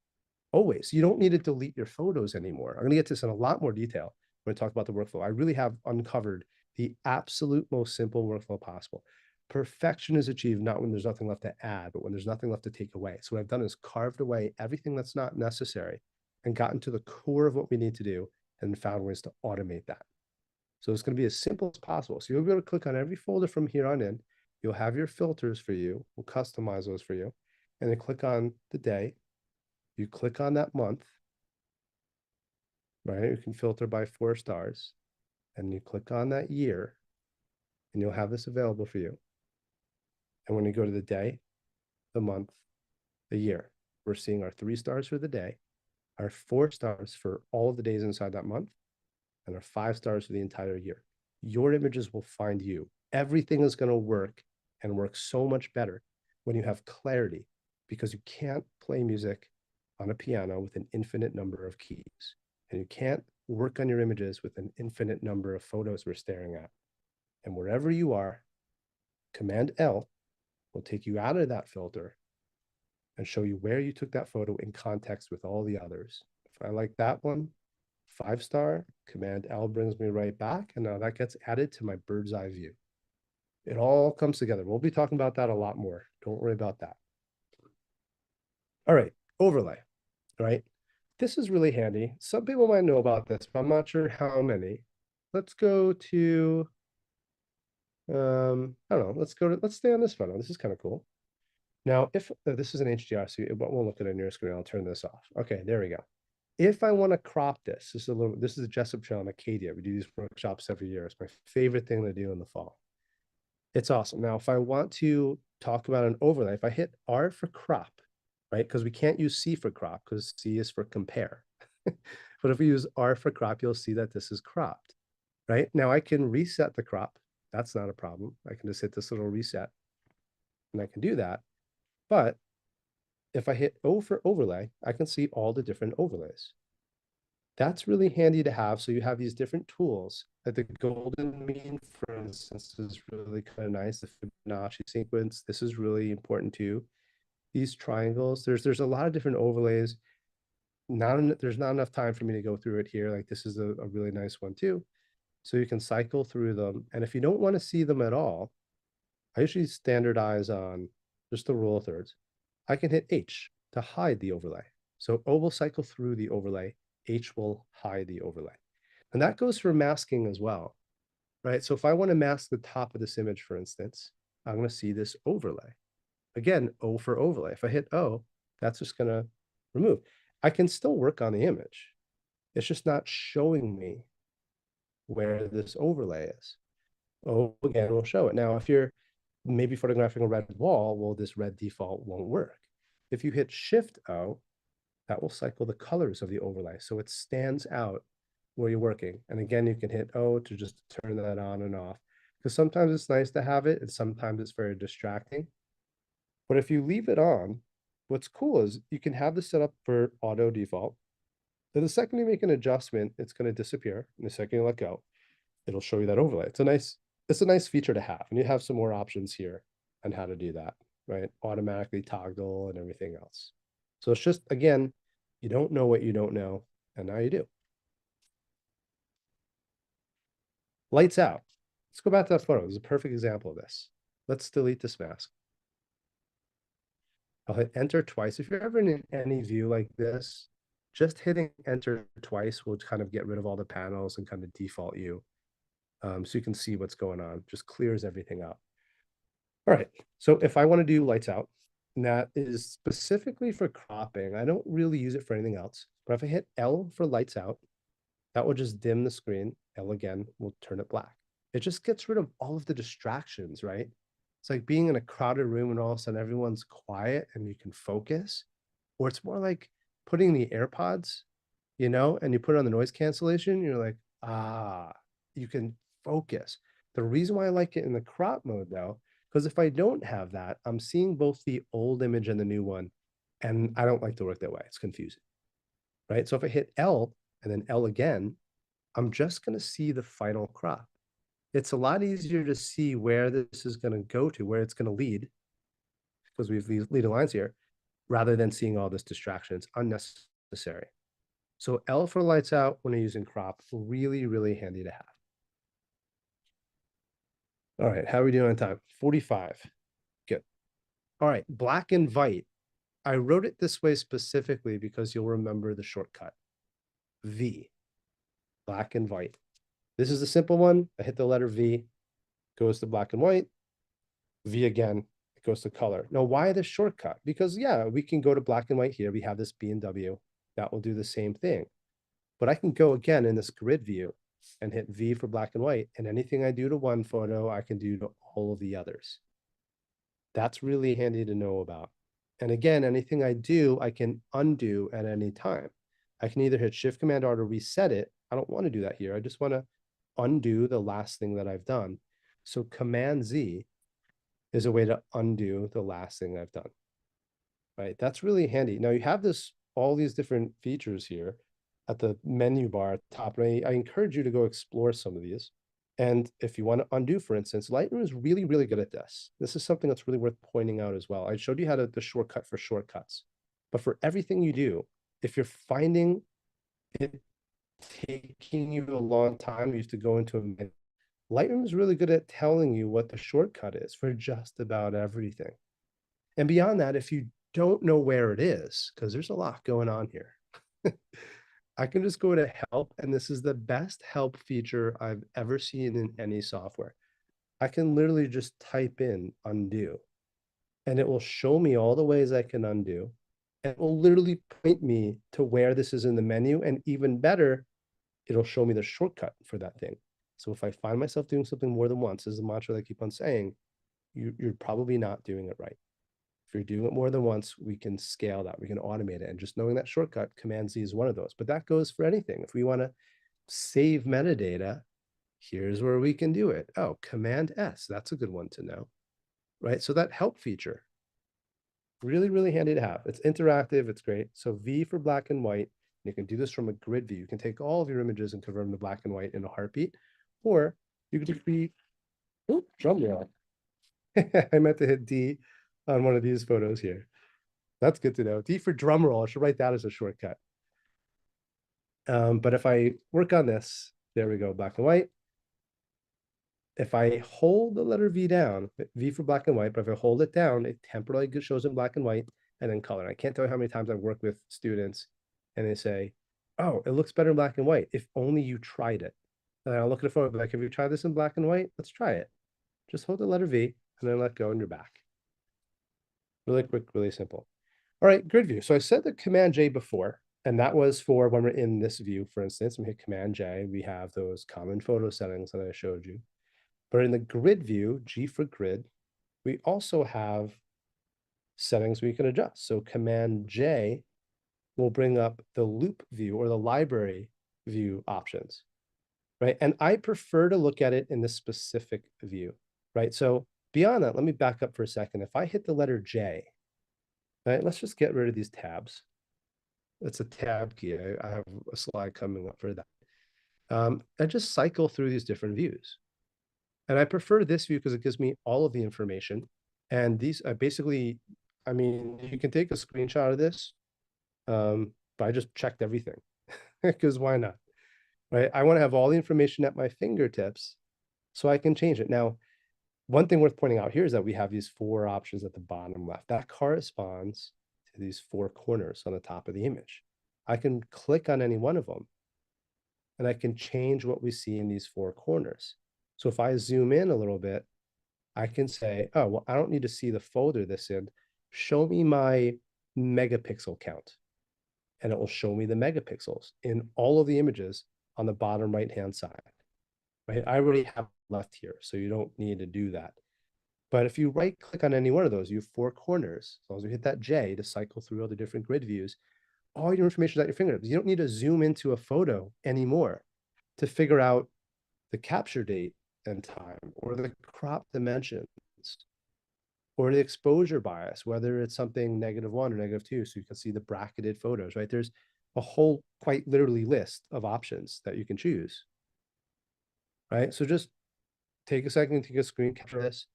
Always. You don't need to delete your photos anymore. I'm going to get to this in a lot more detail when I talk about the workflow. I really have uncovered the absolute most simple workflow possible. Perfection is achieved not when there's nothing left to add, but when there's nothing left to take away. So what I've done is carved away everything that's not necessary and gotten to the core of what we need to do and found ways to automate that. So it's going to be as simple as possible. So you'll be able to click on every folder from here on in. You'll have your filters for you. We'll customize those for you. And then click on the day. You click on that month, right? You can filter by 4 stars. And you click on that year, and you'll have this available for you. And when you go to the day, the month, the year, we're seeing our 3 stars for the day, our 4 stars for all of the days inside that month, and our 5 stars for the entire year. Your images will find you. Everything is going to work and work so much better when you have clarity, because you can't play music on a piano with an infinite number of keys. And you can't work on your images with an infinite number of photos we're staring at. And wherever you are, Command L will take you out of that filter and show you where you took that photo in context with all the others. If I like that one, 5 star, Command L brings me right back. And now that gets added to my bird's eye view. It all comes together. We'll be talking about that a lot more. Don't worry about that. All right, overlay, right? This is really handy. Some people might know about this, but I'm not sure how many. Let's go to, I don't know, let's stay on this photo. This is kind of cool. Now, if this is an HDR, so it won't look at it on your screen. I'll turn this off. Okay, there we go. If I want to crop this, this is a Jessup Trail in Acadia. We do these workshops every year. It's my favorite thing to do in the fall. It's awesome. Now, if I want to talk about an overlay, if I hit R for crop, right? Because we can't use C for crop because C is for compare. But if we use R for crop, you'll see that this is cropped, right? Now I can reset the crop. That's not a problem. I can just hit this little reset and I can do that. But if I hit O for overlay, I can see all the different overlays. That's really handy to have. So you have these different tools. Like the golden mean, for instance, is really kind of nice. The Fibonacci sequence, this is really important too. These triangles, there's a lot of different overlays. There's not enough time for me to go through it here. Like this is a really nice one too. So you can cycle through them. And if you don't want to see them at all, I usually standardize on just the rule of thirds. I can hit H to hide the overlay. So O will cycle through the overlay, H will hide the overlay. And that goes for masking as well, right? So if I want to mask the top of this image, for instance, I'm going to see this overlay. Again, O for overlay. If I hit O, that's just going to remove. I can still work on the image. It's just not showing me where this overlay is. O again will show it. Now, if you're maybe photographing a red wall, well, this red default won't work. If you hit Shift O, that will cycle the colors of the overlay. So it stands out where you're working. And again, you can hit O to just turn that on and off. Because sometimes it's nice to have it, and sometimes it's very distracting. But if you leave it on, what's cool is you can have this set up for auto default. Then the second you make an adjustment, it's going to disappear. And the second you let go, it'll show you that overlay. It's a nice feature to have. And you have some more options here on how to do that, right? Automatically toggle and everything else. So it's just, again, you don't know what you don't know, and now you do. Lights out. Let's go back to that photo. This is a perfect example of this. Let's delete this mask. I'll hit enter twice. If you're ever in any view like this, just hitting enter twice will kind of get rid of all the panels and kind of default you. So you can see what's going on. Just clears everything up. All right. So if I want to do lights out, and that is specifically for cropping, I don't really use it for anything else. But if I hit L for lights out, that will just dim the screen. L again will turn it black. It just gets rid of all of the distractions, right? It's like being in a crowded room and all of a sudden everyone's quiet and you can focus. Or it's more like putting the AirPods, and you put it on the noise cancellation, you're like, ah, you can focus. The reason why I like it in the crop mode though, because if I don't have that, I'm seeing both the old image and the new one, and I don't like to work that way. It's confusing, right? So if I hit L and then L again, I'm just going to see the final crop. It's a lot easier to see where this is going to go to, where it's going to lead, because we have these leading lines here, rather than seeing all this distraction. It's unnecessary. So L for lights out when you're using crop, really, really handy to have. All right, how are we doing on time? 45. Good. All right, black and white. I wrote it this way specifically because you'll remember the shortcut. V, black and white. This is a simple one. I hit the letter V, goes to black and white. V again, it goes to color. Now, why the shortcut? Because yeah, we can go to black and white here. We have this B and W. That will do the same thing. But I can go again in this grid view and hit V for black and white. And anything I do to one photo, I can do to all of the others. That's really handy to know about. And again, anything I do, I can undo at any time. I can either hit Shift Command R to reset it. I don't want to do that here. I just want to undo the last thing that I've done. So Command Z is a way to undo the last thing I've done. Right? That's really handy. Now you have all these different features here at the menu bar at the top. And I encourage you to go explore some of these. And if you want to undo, for instance, Lightroom is really, really good at this. This is something that's really worth pointing out as well. I showed you how to the shortcut for shortcuts. But for everything you do, if you're finding it taking you a long time, you have to go into a menu. Lightroom is really good at telling you what the shortcut is for just about everything. And beyond that, if you don't know where it is, because there's a lot going on here, I can just go to help, and this is the best help feature I've ever seen in any software. I can literally just type in undo, and it will show me all the ways I can undo. And it will literally point me to where this is in the menu. And even better, it'll show me the shortcut for that thing. So if I find myself doing something more than once, this is a mantra that I keep on saying, you're probably not doing it right. If you're doing it more than once, we can scale that. We can automate it. And just knowing that shortcut, Command Z is one of those. But that goes for anything. If we want to save metadata, here's where we can do it. Oh, Command S. That's a good one to know, right? So that help feature, really, really handy to have. It's interactive. It's great. So V for black and white. You can do this from a grid view. You can take all of your images and convert them to black and white in a heartbeat. Or you could just be, oh, drum roll. I meant to hit D on one of these photos here. That's good to know. D for drum roll. I should write that as a shortcut. But if I work on this, there we go, black and white. If I hold the letter V down, V for black and white, but if I hold it down, it temporarily shows in black and white and then color. I can't tell you how many times I've worked with students and they say, oh, it looks better in black and white. If only you tried it. And I'll look at a photo, like, have you tried this in black and white? Let's try it. Just hold the letter V and then let go and you're back. Really quick, really simple. All right, grid view. So I said the Command J before, and that was for when we're in this view, for instance, we hit Command J, we have those common photo settings that I showed you. But in the grid view, G for grid, we also have settings we can adjust. So Command J will bring up the loop view or the library view options, right? And I prefer to look at it in the specific view, right? So beyond that, let me back up for a second. If I hit the letter J, right, let's just get rid of these tabs. It's a tab key. I have a slide coming up for that. I just cycle through these different views. And I prefer this view because it gives me all of the information. And these basically, I mean, you can take a screenshot of this, but I just checked everything because why not? Right? I want to have all the information at my fingertips so I can change it. Now, one thing worth pointing out here is that we have these 4 options at the bottom left. That corresponds to these 4 corners on the top of the image. I can click on any one of them and I can change what we see in these 4 corners. So if I zoom in a little bit, I can say, oh, well, I don't need to see the folder this in. Show me my megapixel count. And it will show me the megapixels in all of the images on the bottom right-hand side. Right? I already have left here, so you don't need to do that. But if you right click on any one of those, you have four corners. As long as you hit that J to cycle through all the different grid views, all your information is at your fingertips. You don't need to zoom into a photo anymore to figure out the capture date and time, or the crop dimensions, or the exposure bias, whether it's something -1 or -2, so you can see the bracketed photos, right? There's a whole, quite literally, list of options that you can choose, right? So just take a second, take a screen capture of this.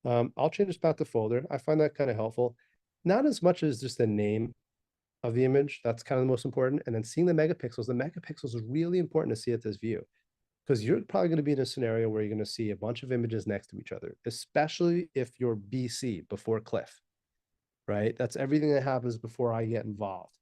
I'll change this back to folder. I find that kind of helpful. Not as much as just the name of the image. That's kind of the most important. And then seeing the megapixels. The megapixels is really important to see at this view, because you're probably going to be in a scenario where you're going to see a bunch of images next to each other, especially if you're BC, before Cliff, right? That's everything that happens before I get involved.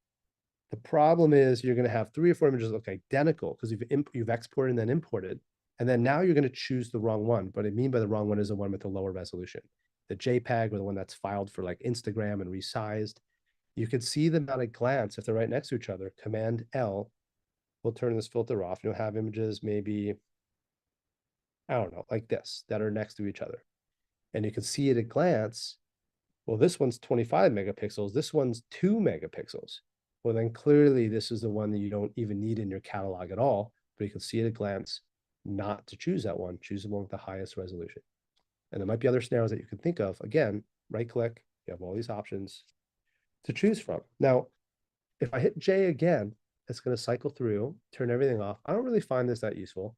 The problem is you're going to have 3 or 4 images that look identical because you've exported and then imported. And then now you're going to choose the wrong one. What I mean by the wrong one is the one with the lower resolution, the JPEG, or the one that's filed for like Instagram and resized. You can see them at a glance if they're right next to each other. Command L will turn this filter off. You'll have images maybe, I don't know, like this, that are next to each other. And you can see at a glance, well, this one's 25 megapixels. This one's 2 megapixels. Well, then clearly this is the one that you don't even need in your catalog at all, but you can see at a glance not to choose that one. Choose the one with the highest resolution. And there might be other scenarios that you can think of. Again, right click, you have all these options to choose from. Now, if I hit J again, it's going to cycle through, turn everything off. I don't really find this that useful.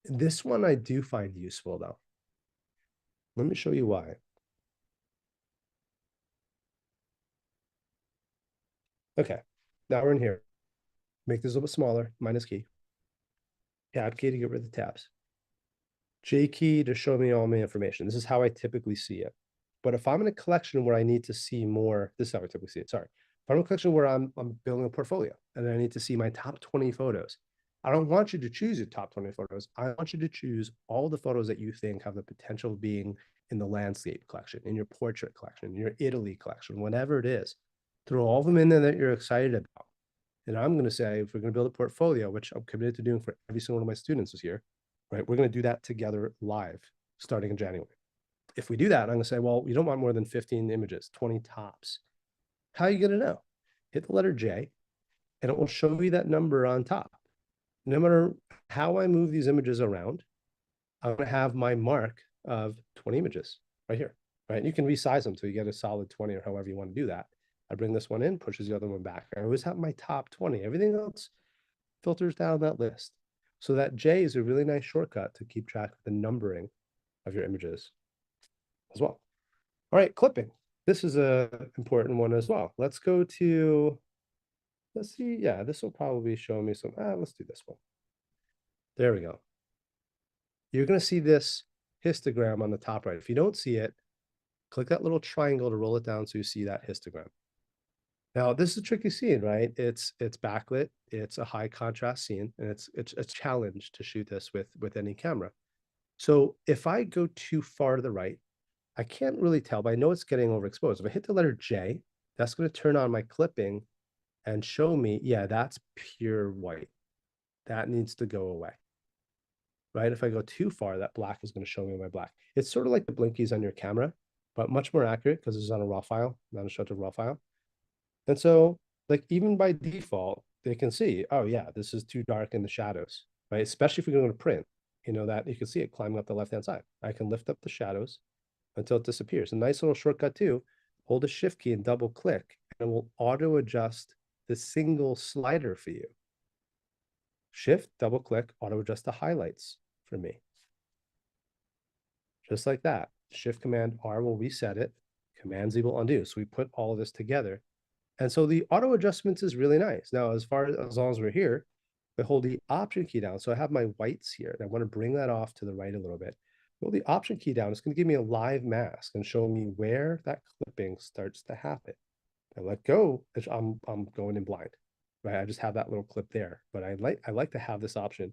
This one I do find useful though. Let me show you why. Okay, now we're in here. Make this a little bit smaller, minus key. Tab key to get rid of the tabs. J key to show me all my information. This is how I typically see it. But if I'm in a collection where I need to see more, this is how I typically see it, sorry. If I'm in a collection where I'm building a portfolio and I need to see my top 20 photos, I don't want you to choose your top 20 photos. I want you to choose all the photos that you think have the potential of being in the landscape collection, in your portrait collection, in your Italy collection, whatever it is. Throw all of them in there that you're excited about. And I'm going to say, if we're going to build a portfolio, which I'm committed to doing for every single one of my students this year, right? We're going to do that together live starting in January. If we do that, I'm going to say, well, you don't want more than 15 images, 20 tops. How are you going to know? Hit the letter J, and it will show you that number on top. No matter how I move these images around, I'm going to have my mark of 20 images right here, right? And you can resize them till you get a solid 20 or however you want to do that. I bring this one in, pushes the other one back. I always have my top 20. Everything else filters down that list. So that J is a really nice shortcut to keep track of the numbering of your images as well. All right, clipping. This is a important one as well. Let's go to, let's see. Yeah, this will probably show me some, let's do this one. There we go. You're going to see this histogram on the top right. If you don't see it, click that little triangle to roll it down so you see that histogram. Now, this is a tricky scene, right? It's backlit, it's a high contrast scene, and it's a challenge to shoot this with any camera. So if I go too far to the right, I can't really tell, but I know it's getting overexposed. If I hit the letter J, that's going to turn on my clipping and show me, yeah, that's pure white. That needs to go away. Right? If I go too far, that black is going to show me my black. It's sort of like the blinkies on your camera, but much more accurate because it's on a raw file, not a shutter raw file. And so, like, even by default, they can see, oh yeah, this is too dark in the shadows, right? Especially if you're going to print, you know, that you can see it climbing up the left-hand side. I can lift up the shadows until it disappears. A nice little shortcut too, hold the shift key and double click, and it will auto adjust the single slider for you. Shift, double click, auto adjust the highlights for me. Just like that. Shift Command R will reset it. Command Z will undo. So we put all of this together. And so the auto adjustments is really nice. Now, as long as we're here, I hold the Option key down. So I have my whites here, and I want to bring that off to the right a little bit. Hold the Option key down. It's going to give me a live mask and show me where that clipping starts to happen. I let go, I'm going in blind, right? I just have that little clip there, but I like to have this option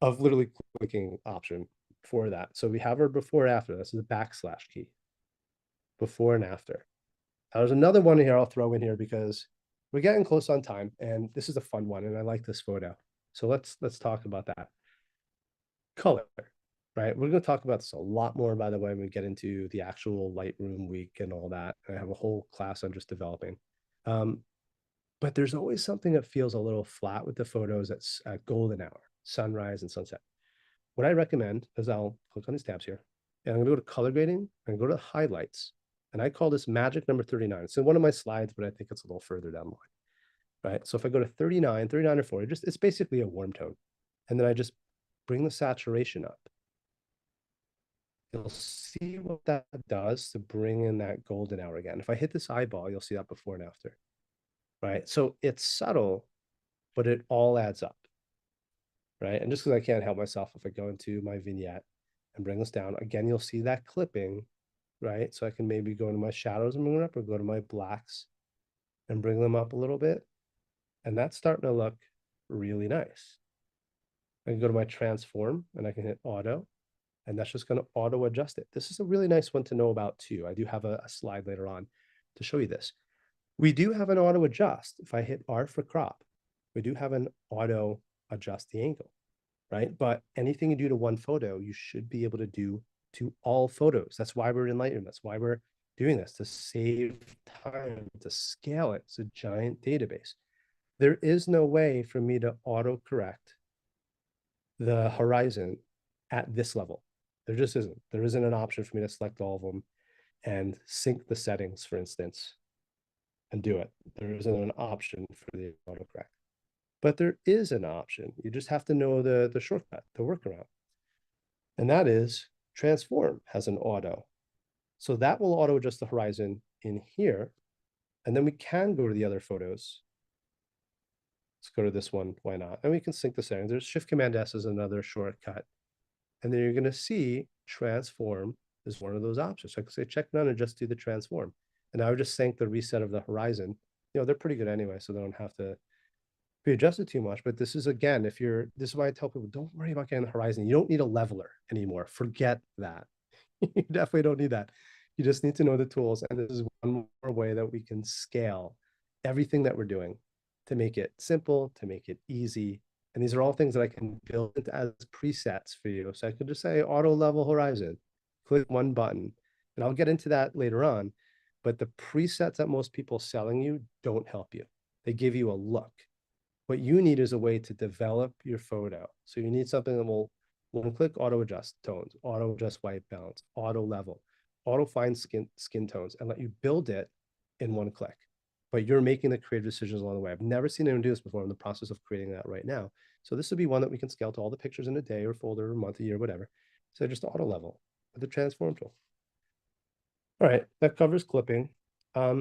of literally clicking option for that. So we have our before and after. This is the backslash key. Before and after. Now, there's another one here I'll throw in here because we're getting close on time, and this is a fun one, and I like this photo. So let's talk about that. Color. right? We're going to talk about this a lot more, by the way, when we get into the actual Lightroom week and all that. I have a whole class I'm just developing. Um, but there's always something that feels a little flat with the photos at golden hour, sunrise and sunset. What I recommend is I'll click on these tabs here, and I'm going to go to color grading and go to highlights. And I call this magic number 39. It's in one of my slides, but I think it's a little further down the line, right? So if I go to 39, 39 or 40, it's basically a warm tone. And then I just bring the saturation up. You'll see what that does to bring in that golden hour again. If I hit this eyeball, you'll see that before and after, right? So it's subtle, but it all adds up, right? And just because I can't help myself, if I go into my vignette and bring this down, again, you'll see that clipping, right? So I can maybe go into my shadows and bring it up, or go to my blacks and bring them up a little bit. And that's starting to look really nice. I can go to my transform and I can hit auto, and that's just going to auto adjust it. This is a really nice one to know about too. I do have a slide later on to show you this. We do have an auto adjust. If I hit R for crop, we do have an auto adjust the angle, right? But anything you do to one photo, you should be able to do to all photos. That's why we're in Lightroom. That's why we're doing this, to save time, to scale it. It's a giant database. There is no way for me to auto correct the horizon at this level. There just isn't. There isn't an option for me to select all of them and sync the settings, for instance, and do it. There isn't an option for the autocorrect. But there is an option. You just have to know the shortcut, the workaround. And that is transform has an auto. So that will auto adjust the horizon in here. And then we can go to the other photos. Let's go to this one. Why not? And we can sync the settings. There's Shift Command S is another shortcut. And then you're going to see transform is one of those options. So I can say check none and just do the transform. And I would just sync the reset of the horizon. You know, they're pretty good anyway, so they don't have to be adjusted too much. But this is, again, this is why I tell people, don't worry about getting the horizon. You don't need a leveler anymore. Forget that. You definitely don't need that. You just need to know the tools. And this is one more way that we can scale everything that we're doing to make it simple, to make it easy. And these are all things that I can build into as presets for you. So I could just say auto level horizon, click one button, and I'll get into that later on. But the presets that most people selling you don't help you. They give you a look. What you need is a way to develop your photo. So you need something that will one click auto adjust tones, auto adjust white balance, auto level, auto find skin tones, and let you build it in one click. But you're making the creative decisions along the way. I've never seen anyone do this before. I'm in the process of creating that right now. So this would be one that we can scale to all the pictures in a day or folder or month, a year, whatever. So just auto level with the transform tool. All right, that covers clipping.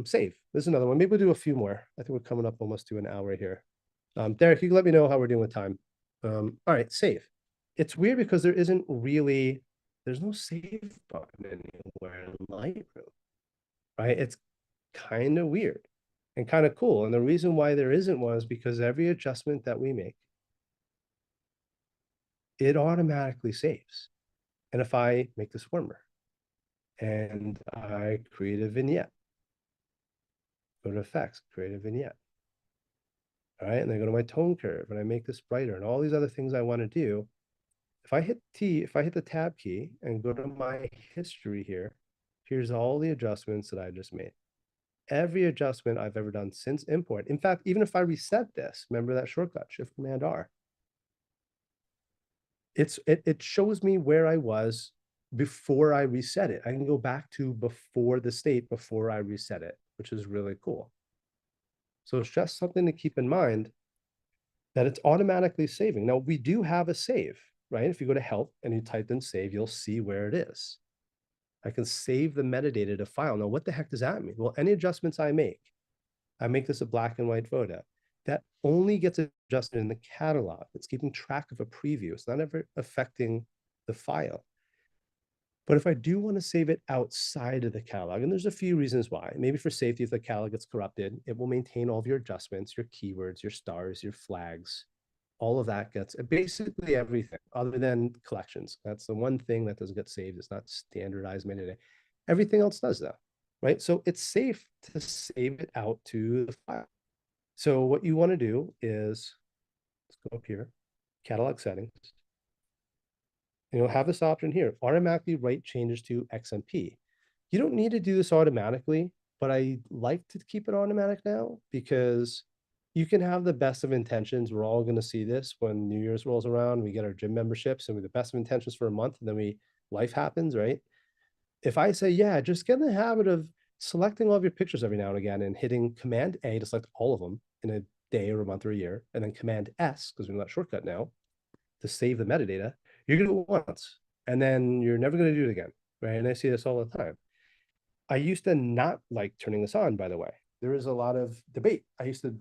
Save. This is another one. Maybe we'll do a few more. I think we're coming up almost to an hour here. Derek, you can let me know how we're doing with time. All right, save. It's weird because there's no save button anywhere in Lightroom, right? It's kind of weird and kind of cool. And the reason why there isn't one is because every adjustment that we make, it automatically saves. And if I make this warmer and I create a vignette, go to effects, create a vignette. All right, and then go to my tone curve and I make this brighter and all these other things I want to do. If I hit the tab key and go to my history here, here's all the adjustments that I just made. Every adjustment I've ever done since import. In fact, even if I reset this, remember that shortcut, Shift Command R, it shows me where I was before I reset it. I can go back to before the state before I reset it, which is really cool. So it's just something to keep in mind that it's automatically saving. Now we do have a save, right? If you go to help and you type in save, you'll see where it is. I can save the metadata to file. Now, what the heck does that mean? Well, any adjustments I make this a black and white photo. That only gets adjusted in the catalog. It's keeping track of a preview. It's not ever affecting the file. But if I do want to save it outside of the catalog, and there's a few reasons why, maybe for safety, if the catalog gets corrupted, it will maintain all of your adjustments, your keywords, your stars, your flags, all of that gets basically everything other than collections. That's the one thing that doesn't get saved. It's not standardized metadata. Everything else does though, right? So it's safe to save it out to the file. So what you want to do is, let's go up here, catalog settings. have this option here, automatically write changes to XMP. You don't need to do this automatically, but I like to keep it automatic now because you can have the best of intentions. We're all going to see this when New Year's rolls around. We get our gym memberships and we have the best of intentions for a month, and then life happens, right? If I say, yeah, just get in the habit of selecting all of your pictures every now and again and hitting Command A to select all of them in a day or a month or a year, and then Command S, because we know that shortcut now, to save the metadata, you're going to do it once, and then you're never going to do it again, right? And I see this all the time. I used to not like turning this on, by the way. There is a lot of debate. I used to,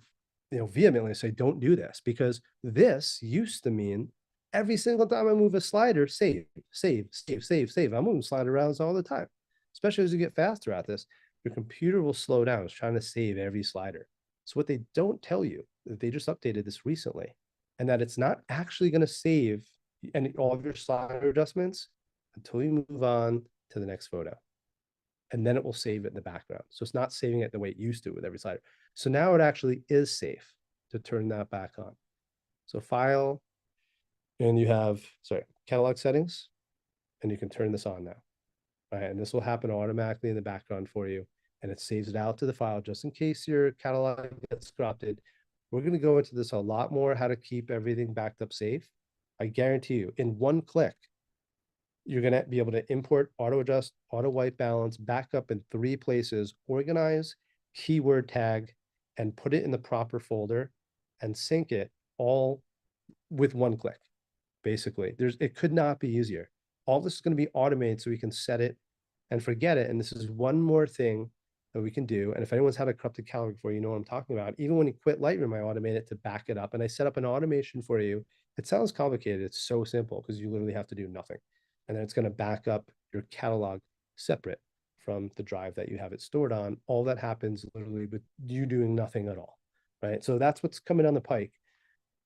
vehemently say, don't do this, because this used to mean every single time I move a slider, save, save, save, save, save. I'm moving slider rounds all the time, especially as you get faster at this. Your computer will slow down. It's trying to save every slider. So what they don't tell you, that they just updated this recently, and that it's not actually going to save all of your slider adjustments until you move on to the next photo, and then it will save it in the background. So it's not saving it the way it used to with every slider. So now it actually is safe to turn that back on. So file, and you have, sorry, catalog settings, and you can turn this on now. All right, and this will happen automatically in the background for you. And it saves it out to the file just in case your catalog gets corrupted. We're going to go into this a lot more, how to keep everything backed up safe. I guarantee you, in one click, you're going to be able to import, auto adjust, auto white balance, back up in 3 places, organize, keyword tag, and put it in the proper folder and sync it all with one click. Basically, it could not be easier. All this is going to be automated so we can set it and forget it. And this is one more thing that we can do. And if anyone's had a corrupted calendar before, you know what I'm talking about. Even when you quit Lightroom, I automate it to back it up, and I set up an automation for you. It sounds complicated. It's so simple because you literally have to do nothing. And then it's going to back up your catalog separate from the drive that you have it stored on. All that happens literally with you doing nothing at all, right? So that's what's coming down the pike.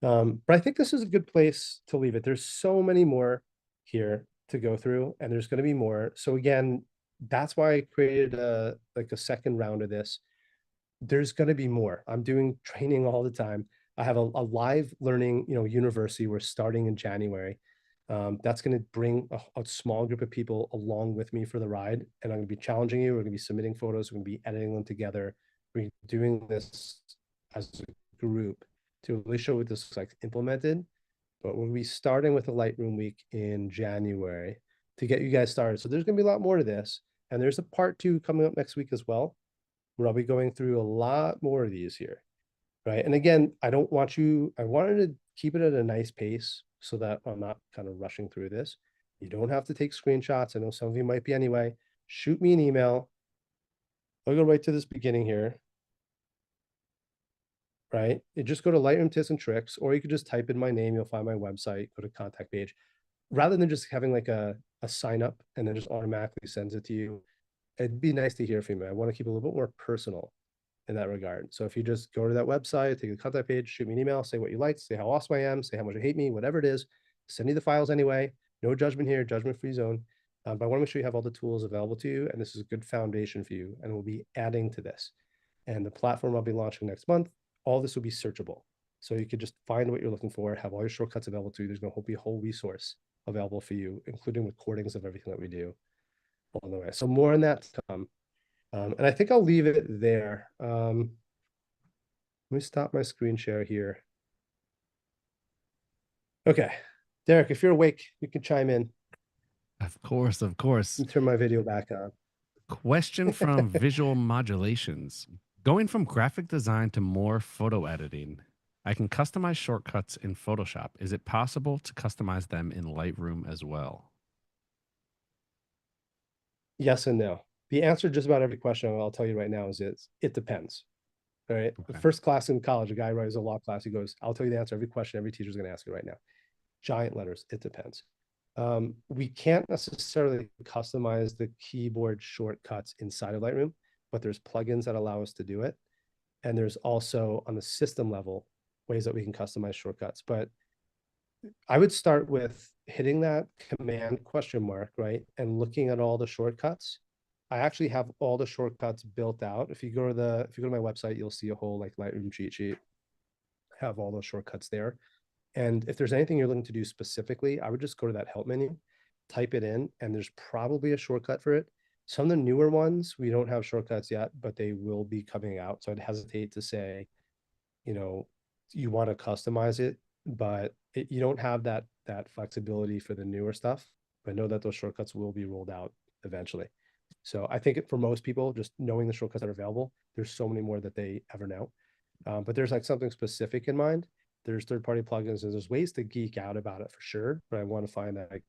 But I think this is a good place to leave it. There's so many more here to go through, and there's going to be more. So again, that's why I created a second round of this. There's going to be more. I'm doing training all the time. I have a live learning, university. We're starting in January. That's going to bring a small group of people along with me for the ride, and I'm going to be challenging you. We're going to be submitting photos. We're going to be editing them together. We're doing this as a group to really show what this looks like implemented. But we'll be starting with a Lightroom week in January to get you guys started. So there's going to be a lot more to this. And there's a part 2 coming up next week as well, where I'll be going through a lot more of these here. Right. And again, I wanted to keep it at a nice pace so that I'm not kind of rushing through this. You don't have to take screenshots. I know some of you might be anyway. Shoot me an email. I'll go right to this beginning here. Right? You just go to Lightroom Tips and Tricks, or you could just type in my name. You'll find my website, go to contact page. Rather than just having like a sign up and then just automatically sends it to you, it'd be nice to hear from you. I want to keep it a little bit more personal in that regard. So if you just go to that website, take the contact page, shoot me an email, say what you liked, say how awesome I am, say how much you hate me, whatever it is, send me the files anyway. No judgment here, judgment-free zone. But I want to make sure you have all the tools available to you, and this is a good foundation for you, and we'll be adding to this. And the platform I'll be launching next month, all this will be searchable. So you could just find what you're looking for, have all your shortcuts available to you. There's going to be a whole resource available for you, including recordings of everything that we do along the way. So more on that to come. And I think I'll leave it there. Let me stop my screen share here. Okay. Derek, if you're awake, you can chime in Of course, of course. and turn my video back on. Question from Visual Modulations. Going from graphic design to more photo editing, I can customize shortcuts in Photoshop. Is it possible to customize them in Lightroom as well? Yes and no. The answer to just about every question I'll tell you right now is it depends. All right. The Okay. first class in college, a guy writes a law class. He goes, I'll tell you the answer to every question every teacher's going to ask you right now. Giant letters. It depends. We can't necessarily customize the keyboard shortcuts inside of Lightroom, but there's plugins that allow us to do it. And there's also on the system level ways that we can customize shortcuts. But I would start with hitting that command question mark, right? And looking at all the shortcuts. I actually have all the shortcuts built out. If you go to my website, you'll see a whole like Lightroom cheat sheet. I have all those shortcuts there. And if there's anything you're looking to do specifically, I would just go to that help menu type it in, and there's probably a shortcut for it. Some of the newer ones, we don't have shortcuts yet, but they will be coming out. So I'd hesitate to say, you know, you want to customize it, but you don't have that flexibility for the newer stuff. But know that those shortcuts will be rolled out eventually. So I think for most people, just knowing the shortcuts that are available, there's so many more that they ever know. But there's like something specific in mind. There's third-party plugins, and there's ways to geek out about it for sure. But I want to find that,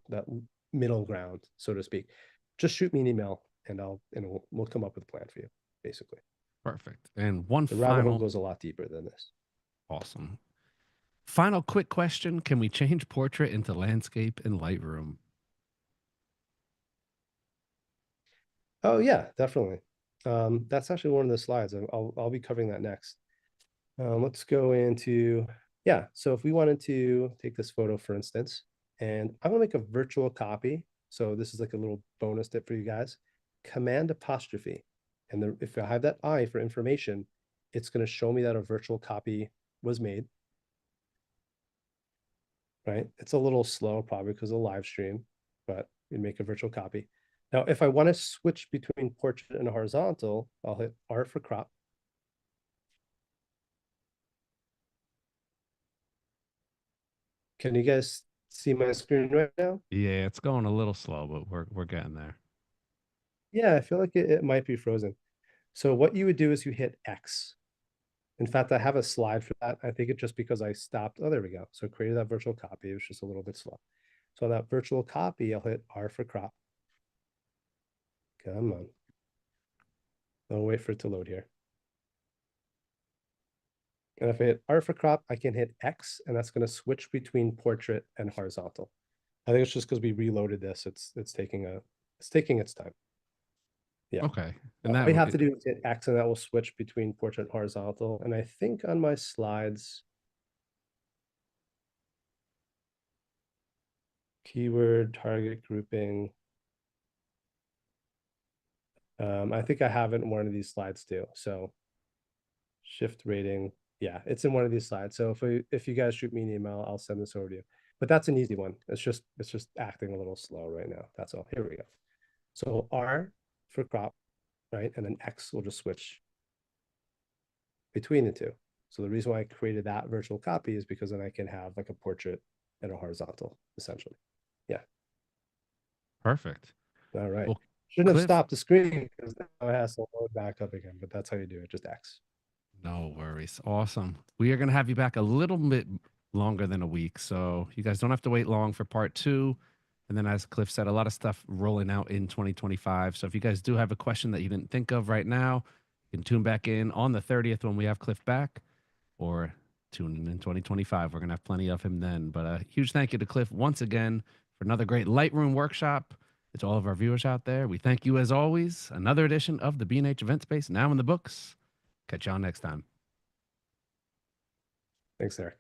that middle ground, so to speak. Just shoot me an email, and we'll come up with a plan for you, basically. Perfect. And one The rabbit hole final, goes a lot deeper than this. awesome. Final quick question. Can we change portrait into landscape in Lightroom? Oh yeah, definitely. That's actually one of the slides. I'll be covering that next. Let's go into, yeah. So if we wanted to take this photo, for instance, and I'm gonna make a virtual copy. So this is like a little bonus tip for you guys. Command apostrophe. And if I have that I for information, it's gonna show me that a virtual copy was made. Right? It's a little slow probably because of the live stream, but we make a virtual copy. Now, if I want to switch between portrait and horizontal, I'll hit R for crop. Can you guys see my screen right now? Yeah, it's going a little slow, but we're getting there. Yeah, I feel like it might be frozen. So what you would do is you hit X. In fact, I have a slide for that. I think it's just because I stopped. Oh, there we go. So I created that virtual copy. It was just a little bit slow. So on that virtual copy, I'll hit R for crop. Come on. I'll wait for it to load here. And if I hit R for crop, I can hit X, and that's going to switch between portrait and horizontal. I think it's just because we reloaded this. It's taking its time. Yeah. Okay. And All that you have to do is hit X, and that will switch between portrait and horizontal. And I think on my slides, keyword, target grouping. I think I have it in one of these slides too. So shift rating. Yeah, it's in one of these slides. So if you guys shoot me an email, I'll send this over to you. But that's an easy one. It's just acting a little slow right now. That's all. Here we go. So R for crop, right? And then X will just switch between the two. So the reason why I created that virtual copy is because then I can have like a portrait and a horizontal, essentially. Yeah. perfect. All right. Well, Shouldn't have Cliff, stopped the screen because now it has to load back up again, but that's how you do it, just X. no worries. Awesome. We are going to have you back a little bit longer than a week. So you guys don't have to wait long for part 2. And then, as Cliff said, a lot of stuff rolling out in 2025. So if you guys do have a question that you didn't think of right now, you can tune back in on the 30th when we have Cliff back, or tune in 2025. We're going to have plenty of him then. But a huge thank you to Cliff once again for another great Lightroom workshop. To all of our viewers out there, we thank you as always. Another edition of the B&H Event Space now in the books. Catch y'all next time. Thanks, Eric.